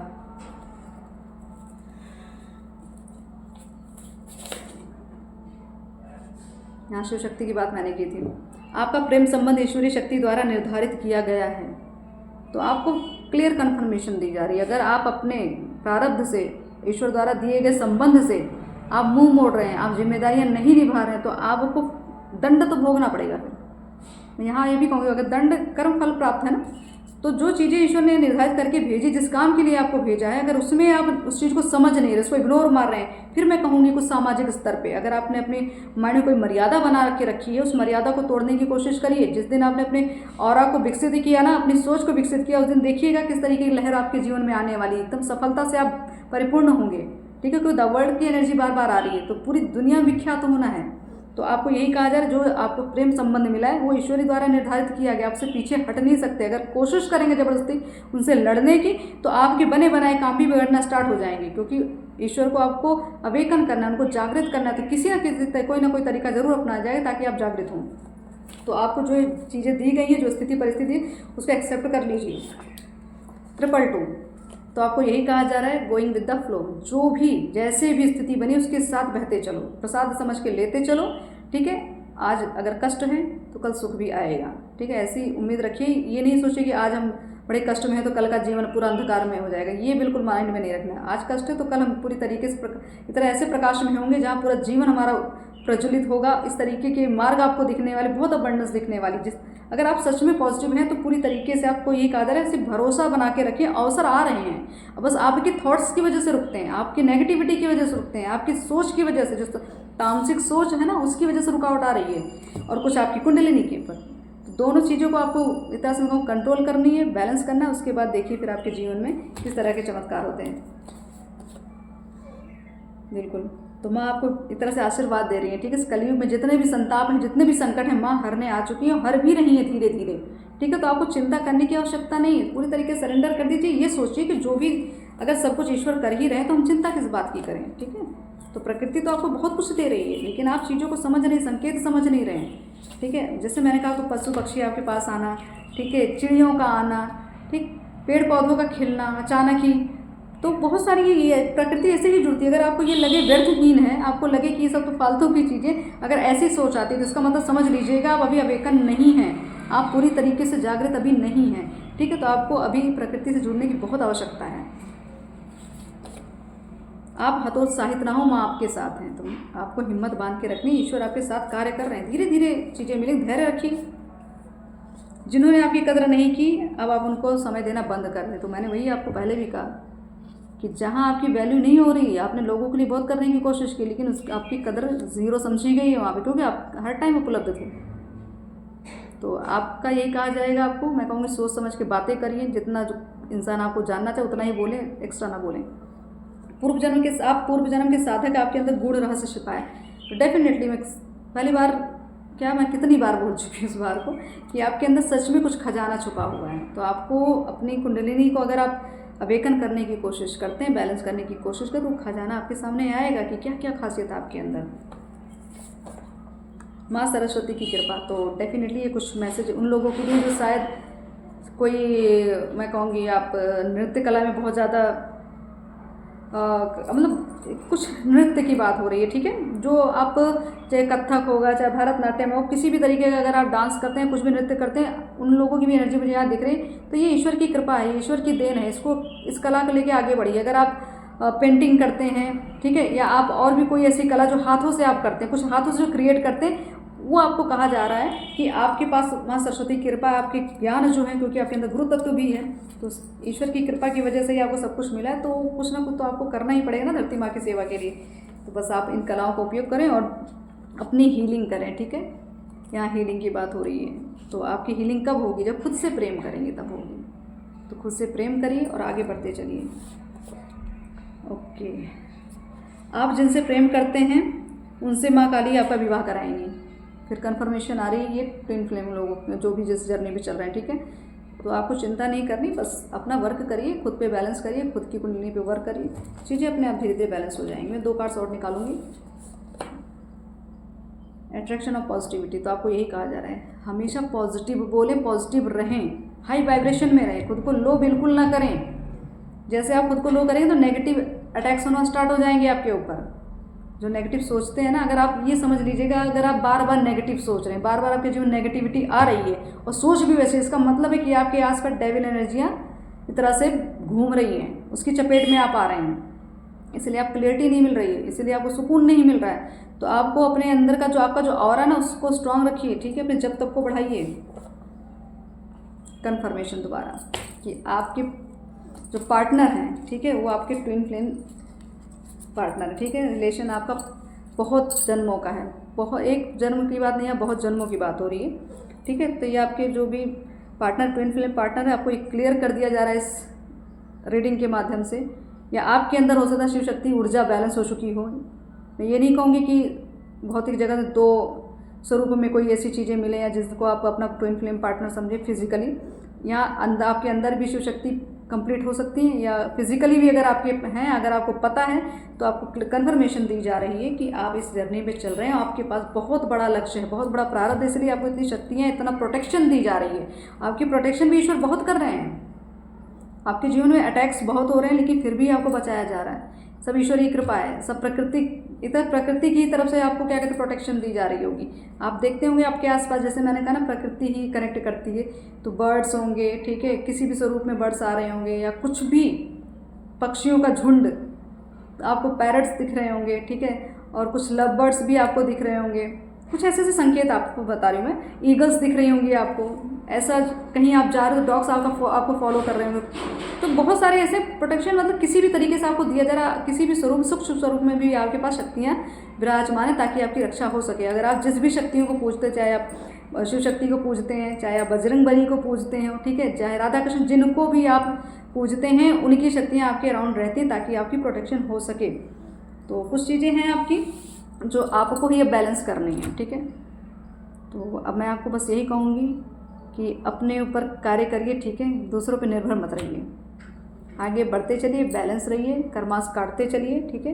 यहाँ शिव शक्ति की बात मैंने की थी। आपका प्रेम संबंध ईश्वरीय शक्ति द्वारा निर्धारित किया गया है, तो आपको क्लियर कन्फर्मेशन दी जा रही है। अगर आप अपने प्रारब्ध से, ईश्वर द्वारा दिए गए संबंध से आप मुंह मोड़ रहे हैं, आप जिम्मेदारियां नहीं निभा रहे हैं, तो आपको दंड तो भोगना पड़ेगा। फिर मैं यहाँ ये भी कहूँगी, अगर दंड कर्म फल प्राप्त है ना, तो जो चीज़ें ईश्वर ने निर्धारित करके भेजी, जिस काम के लिए आपको भेजा है, अगर उसमें आप उस चीज़ को समझ नहीं रहे, उसको इग्नोर मार रहे हैं, फिर मैं कहूँगी कुछ सामाजिक स्तर पे अगर आपने अपने माइंड में कोई मर्यादा बना के रखी है, उस मर्यादा को तोड़ने की कोशिश करिए। जिस दिन आपने अपने ऑरा को विकसित किया ना, अपनी सोच को विकसित किया, उस दिन देखिएगा किस तरीके की लहर आपके जीवन में आने वाली, एकदम सफलता से आप परिपूर्ण होंगे, ठीक है। क्योंकि द वर्ल्ड की एनर्जी बार बार आ रही है, तो पूरी दुनिया विख्यात होना है। तो आपको यही कहा जा रहा है, जो आपको प्रेम संबंध मिला है वो ईश्वरी द्वारा निर्धारित किया गया, आपसे पीछे हट नहीं सकते। अगर कोशिश करेंगे ज़बरदस्ती उनसे लड़ने की, तो आपके बने बनाए काम भी बिगड़ना स्टार्ट हो जाएंगे, क्योंकि ईश्वर को आपको अवेकन करना है, उनको जागृत करना है, तो किसी न किसी कोई ना कोई तरीका जरूर अपनाया जाएगा ताकि आप जागृत हों। तो आपको जो चीज़ें दी गई हैं, जो स्थिति परिस्थिति, उसको एक्सेप्ट कर लीजिए। 222। तो आपको यही कहा जा रहा है, गोइंग विद द फ्लो, जो भी जैसे भी स्थिति बनी उसके साथ बहते चलो, प्रसाद समझ के लेते चलो, ठीक है। आज अगर कष्ट है तो कल सुख भी आएगा, ठीक है। ऐसी उम्मीद रखिए, ये नहीं सोचिए कि आज हम बड़े कष्ट में है तो कल का जीवन पूरा अंधकार में हो जाएगा, ये बिल्कुल माइंड में नहीं रखना है। आज कष्ट है तो कल हम पूरी तरीके से इस तरह ऐसे प्रकाश में होंगे जहाँ पूरा जीवन हमारा प्रज्वलित होगा। इस तरीके के मार्ग आपको दिखने वाले, बहुत अबंडेंस दिखने वाली। जिस अगर आप सच में पॉजिटिव हैं तो पूरी तरीके से आपको ये कहा जा रहा है, सिर्फ भरोसा बना के रखिए, अवसर आ रहे हैं। अब बस आपके थॉट्स की वजह से रुकते हैं, आपकी नेगेटिविटी की वजह से रुकते हैं, आपकी सोच की वजह से, जो तामसिक सोच है ना, उसकी वजह से रुकावट आ रही है, और कुछ आपकी कुंडलिनी के ऊपर। तो दोनों चीज़ों को आपको इस तरह से कंट्रोल करनी है, बैलेंस करना है। उसके बाद देखिए फिर आपके जीवन में किस तरह के चमत्कार होते हैं। बिल्कुल, तो माँ आपको इस तरह से आशीर्वाद दे रही है, ठीक है। इस कलयुग में जितने भी संताप हैं, जितने भी संकट हैं, माँ हरने आ चुकी है, हर भी रही है धीरे धीरे, ठीक है। तो आपको चिंता करने की आवश्यकता नहीं है, पूरी तरीके से सरेंडर कर दीजिए। ये सोचिए कि जो भी, अगर सब कुछ ईश्वर कर ही रहे हैं तो हम चिंता किस बात की करें, ठीक है। तो प्रकृति तो आपको बहुत कुछ दे रही है, लेकिन आप चीज़ों को समझ नहीं, संकेत समझ नहीं रहे हैं, ठीक है। जैसे मैंने कहा, तो पशु पक्षी आपके पास आना, ठीक है, चिड़ियों का आना, ठीक, पेड़ पौधों का खिलना अचानक ही, तो बहुत सारी ये प्रकृति ऐसे ही जुड़ती है। अगर आपको ये लगे व्यर्थहीन है, आपको लगे कि ये सब तो फालतू की चीज़ें, अगर ऐसी सोच आती है तो इसका मतलब समझ लीजिएगा आप अभी अवेकन नहीं हैं, आप पूरी तरीके से जागृत अभी नहीं हैं, ठीक है। तो आपको अभी प्रकृति से जुड़ने की बहुत आवश्यकता है। आप हतोत्साहित ना हो, माँ आपके साथ हैं, तो आपको हिम्मत बांध के रखनी, ईश्वर आपके साथ कार्य कर रहे हैं, धीरे धीरे चीज़ें मिलेंगी, धैर्य रखिए। जिन्होंने आपकी कदर नहीं की, अब आप उनको समय देना बंद कर दें। तो मैंने वही आपको पहले भी कहा कि जहाँ आपकी वैल्यू नहीं हो रही है, आपने लोगों के लिए बहुत करने की कोशिश की, लेकिन आपकी कदर ज़ीरो समझी गई है वहाँ पे, क्योंकि आप हर टाइम उपलब्ध थे। तो आपका यही कहा जाएगा आपको, मैं कहूँगी सोच समझ के बातें करिए, जितना जो इंसान आपको जानना चाहे उतना ही बोलें, एक्स्ट्रा ना बोलें। पूर्व जन्म के साधक आपके अंदर गूढ़ रहस्य छिपा है। तो डेफिनेटली मैं कितनी बार बोल चुकी हूँ इस बार को, कि आपके अंदर सच में कुछ खजाना छुपा हुआ है। तो आपको अपनी कुंडलिनी को अगर आप अवेकन करने की कोशिश करते हैं, बैलेंस करने की कोशिश करते, तो खजाना आपके सामने आएगा कि क्या क्या खासियत है आपके अंदर। माँ सरस्वती की कृपा। तो डेफिनेटली ये कुछ मैसेज उन लोगों के लिए जो शायद कोई, मैं कहूँगी आप नृत्य कला में बहुत ज़्यादा मतलब कुछ नृत्य की बात हो रही है, ठीक है। जो आप चाहे कथक होगा, चाहे भरतनाट्यम हो, किसी भी तरीके का अगर आप डांस करते हैं, कुछ भी नृत्य करते हैं, उन लोगों की भी एनर्जी मुझे यहाँ दिख रही है। तो ये ईश्वर की कृपा है, ईश्वर की देन है। इस कला को लेके आगे बढ़िए। अगर आप पेंटिंग करते हैं, ठीक है, या आप और भी कोई ऐसी कला जो हाथों से आप करते हैं, कुछ हाथों से जो क्रिएट करते हैं, वो आपको कहा जा रहा है कि आपके पास माँ सरस्वती की कृपा, आपके ज्ञान जो है, क्योंकि आपके अंदर गुरु तत्व भी है, तो ईश्वर की कृपा की वजह से ही आपको सब कुछ मिला है। तो कुछ ना कुछ तो आपको करना ही पड़ेगा ना धरती माँ की सेवा के लिए। तो बस आप इन कलाओं का उपयोग करें और अपनी हीलिंग करें, ठीक है। यहाँ हीलिंग की बात हो रही है, तो आपकी हीलिंग कब होगी? जब खुद से प्रेम करेंगे तब होगी। तो खुद से प्रेम करिए और आगे बढ़ते चलिए। ओके, आप जिनसे प्रेम करते हैं उनसे माँ काली आपका विवाह कराएंगी। फिर कन्फर्मेशन आ रही है ये ट्विन फ्लेम लोगों जो भी जिस जर्नी पे चल रहे हैं, ठीक है। तो आपको चिंता नहीं करनी, बस अपना वर्क करिए, खुद पे बैलेंस करिए, खुद की कुंडली पे वर्क करिए, चीज़ें अपने आप धीरे धीरे बैलेंस हो जाएंगी। मैं 2 कार्ड्स और निकालूंगी। Attraction of positivity. तो आपको यही कहा जा रहा है, हमेशा पॉजिटिव बोलें, पॉजिटिव रहें, हाई वाइब्रेशन में रहें, खुद को लो बिल्कुल ना करें। जैसे आप खुद को लो करेंगे तो नेगेटिव अटैक्स होना स्टार्ट हो जाएंगे आपके ऊपर। जो नेगेटिव सोचते हैं ना, अगर आप ये समझ लीजिएगा, अगर आप बार बार नेगेटिव सोच रहे हैं, बार बार आपके जीवन नेगेटिविटी आ रही है और सोच भी वैसे, इसका मतलब है कि आपके आसपास डेविल एनर्जियाँ इस तरह से घूम रही हैं, उसकी चपेट में आप आ रहे हैं, इसलिए आप क्लियरिटी नहीं मिल रही है, इसलिए आपको सुकून नहीं मिल रहा है। तो आपको अपने अंदर का जो आपका जो ऑरा है ना, उसको स्ट्रांग रखिए, ठीक है। अपने जब तक को बढ़ाइए। कन्फर्मेशन दोबारा कि आपके जो पार्टनर हैं, ठीक है, वो आपके ट्विन फ्लेम पार्टनर है, ठीक है। रिलेशन आपका बहुत जन्मों का है, बहुत एक जन्म की बात नहीं है, बहुत जन्मों की बात हो रही है, ठीक है। तो ये आपके जो भी पार्टनर ट्विन फ्लेम पार्टनर है, आपको एक क्लियर कर दिया जा रहा है इस रीडिंग के माध्यम से। या आपके अंदर हो सकता है शिव शक्ति ऊर्जा बैलेंस हो चुकी हो। मैं ये नहीं कहूँगी कि भौतिक जगत में 2 स्वरूप में कोई ऐसी चीज़ें मिले या जिसको आप अपना ट्विन फ्लेम पार्टनर समझे फिजिकली। यहाँ आपके अंदर भी शिव शक्ति कंप्लीट हो सकती हैं, या फिजिकली भी अगर आपके हैं, अगर आपको पता है तो आपको कन्फर्मेशन दी जा रही है कि आप इस जर्नी पे चल रहे हैं। आपके पास बहुत बड़ा लक्ष्य है, बहुत बड़ा प्रारब्ध है, इसलिए आपको इतनी शक्तियाँ, इतना प्रोटेक्शन दी जा रही है। आपकी प्रोटेक्शन भी ईश्वर बहुत कर रहे हैं। आपके जीवन में अटैक्स बहुत हो रहे हैं, लेकिन फिर भी आपको बचाया जा रहा है। सब ईश्वरीय कृपा है, सब प्रकृति की तरफ से आपको क्या कहते हैं प्रोटेक्शन दी जा रही होगी। आप देखते होंगे आपके आसपास, जैसे मैंने कहा ना, प्रकृति ही कनेक्ट करती है, तो बर्ड्स होंगे, ठीक है, किसी भी स्वरूप में बर्ड्स आ रहे होंगे, या कुछ भी पक्षियों का झुंड, आपको पैरट्स दिख रहे होंगे, ठीक है, और कुछ लव बर्ड्स भी आपको दिख रहे होंगे, कुछ ऐसे ऐसे संकेत आपको बता रही हूँ मैं। ईगल्स दिख रही होंगी आपको, ऐसा कहीं आप जा रहे हो तो डॉग्स आपको फॉलो कर रहे होंगे। तो बहुत सारे ऐसे प्रोटेक्शन, मतलब किसी भी तरीके से आपको दिया जा रहा, किसी भी स्वरूप, सूक्ष्म स्वरूप में भी आपके पास शक्तियाँ विराजमान है, ताकि आपकी रक्षा हो सके। अगर आप जिस भी शक्तियों को पूजते, चाहे आप शिव शक्ति को पूजते हैं, चाहे आप बजरंग बली को पूजते हैं, ठीक है, चाहे राधा कृष्ण, जिनको भी आप पूजते हैं, उनकी शक्तियाँ आपके अराउंड रहती हैं, ताकि आपकी प्रोटेक्शन हो सके। तो कुछ चीज़ें हैं आपकी जो आपको ये बैलेंस करनी है, ठीक है। तो अब मैं आपको बस यही कहूँगी कि अपने ऊपर कार्य करिए, ठीक है, दूसरों पे निर्भर मत रहिए, आगे बढ़ते चलिए, बैलेंस रहिए, कर्मास काटते चलिए, ठीक है।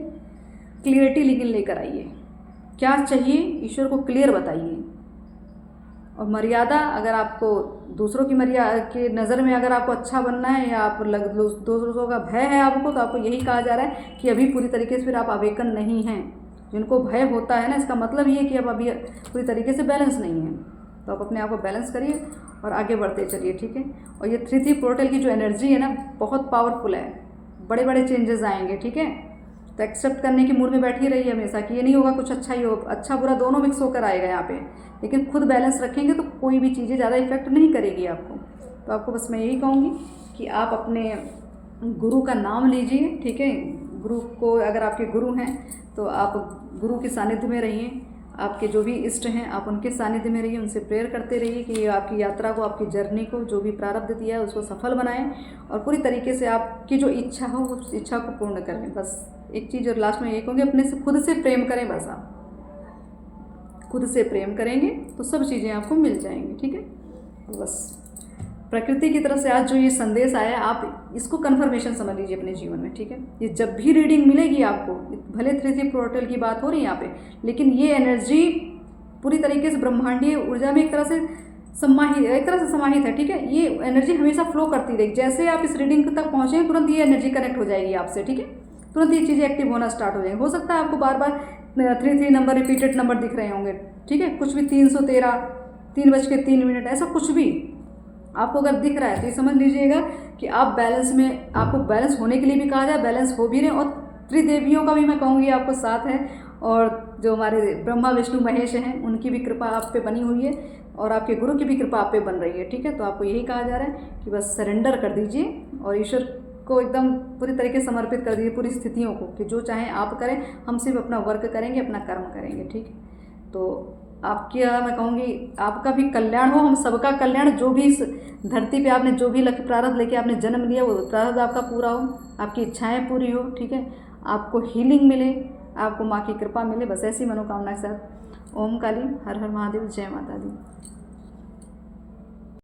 क्लियरिटी लेकिन लेकर आइए, क्या चाहिए ईश्वर को क्लियर बताइए। और मर्यादा, अगर आपको दूसरों की मर्यादा की नज़र में अगर आपको अच्छा बनना है, या आप दूसरों का भय है आपको, तो आपको यही कहा जा रहा है कि अभी पूरी तरीके से फिर आप अवेकन नहीं हैं। जिनको भय होता है ना, इसका मतलब ये है कि अब अभी पूरी तरीके से बैलेंस नहीं है। तो आप अपने आप को बैलेंस करिए और आगे बढ़ते चलिए, ठीक है। और ये 3 पोर्टल की जो एनर्जी है ना, बहुत पावरफुल है, बड़े बड़े चेंजेस आएंगे, ठीक है। तो एक्सेप्ट करने की मूड में बैठी रहिए हमेशा कि ये नहीं होगा, कुछ अच्छा ही हो, अच्छा बुरा दोनों मिक्स होकर आएगा यहाँ पे, लेकिन खुद बैलेंस रखेंगे तो कोई भी चीज़ें ज़्यादा इफेक्ट नहीं करेगी आपको। तो आपको बस मैं यही कहूँगी कि आप अपने गुरु का नाम लीजिए, ठीक है। गुरु को, अगर आपके गुरु हैं तो आप गुरु के सानिध्य में रहिए, आपके जो भी इष्ट हैं आप उनके सानिध्य में रहिए, उनसे प्रेयर करते रहिए कि आपकी यात्रा को, आपकी जर्नी को, जो भी प्रारब्ध दिया है उसको सफल बनाएं, और पूरी तरीके से आपकी जो इच्छा हो उस इच्छा को पूर्ण करें। बस एक चीज़ और लास्ट में ये कहूँगी, अपने से खुद से प्रेम करें। बस आप खुद से प्रेम करेंगे तो सब चीज़ें आपको मिल जाएंगी, ठीक है। तो बस प्रकृति की तरफ से आज जो ये संदेश आया, आप इसको कन्फर्मेशन समझ लीजिए अपने जीवन में, ठीक है। ये जब भी रीडिंग मिलेगी आपको, भले 3 पोर्टल की बात हो रही है यहाँ पे, लेकिन ये एनर्जी पूरी तरीके से ब्रह्मांडीय ऊर्जा में एक तरह से समाहित है, ठीक है। ये एनर्जी हमेशा फ्लो करती रहेगी। जैसे आप इस रीडिंग तक पहुँचे, तुरंत ये एनर्जी कनेक्ट हो जाएगी आपसे, ठीक है। तुरंत ये चीज़ें एक्टिव होना स्टार्ट हो जाएंगी। हो सकता है आपको बार बार 3 नंबर रिपीटेड नंबर दिख रहे होंगे, ठीक है, कुछ भी 313, 3:03, ऐसा कुछ भी आपको अगर दिख रहा है तो ये समझ लीजिएगा कि आप बैलेंस में, आपको बैलेंस होने के लिए भी कहा जाए, बैलेंस हो भी रहे, और त्रिदेवियों का भी मैं कहूँगी आपको साथ है, और जो हमारे ब्रह्मा विष्णु महेश हैं उनकी भी कृपा आप पे बनी हुई है, और आपके गुरु की भी कृपा आप पे बन रही है, ठीक है। तो आपको यही कहा जा रहा है कि बस सरेंडर कर दीजिए और ईश्वर को एकदम पूरी तरीके से समर्पित कर दीजिए पूरी स्थितियों को, कि जो चाहें आप करें, हम सिर्फ अपना वर्क करेंगे, अपना कर्म करेंगे, ठीक है। तो आपकी, मैं कहूँगी आपका भी कल्याण हो, हम सबका कल्याण, जो भी इस धरती पे आपने जो भी लक्ष्य प्रारब्ध लेके आपने जन्म लिया, वो प्रारब्ध आपका पूरा हो, आपकी इच्छाएं पूरी हो, ठीक है, आपको हीलिंग मिले, आपको माँ की कृपा मिले, बस ऐसी मनोकामना के साथ। ओम काली, हर हर महादेव, जय माता दी।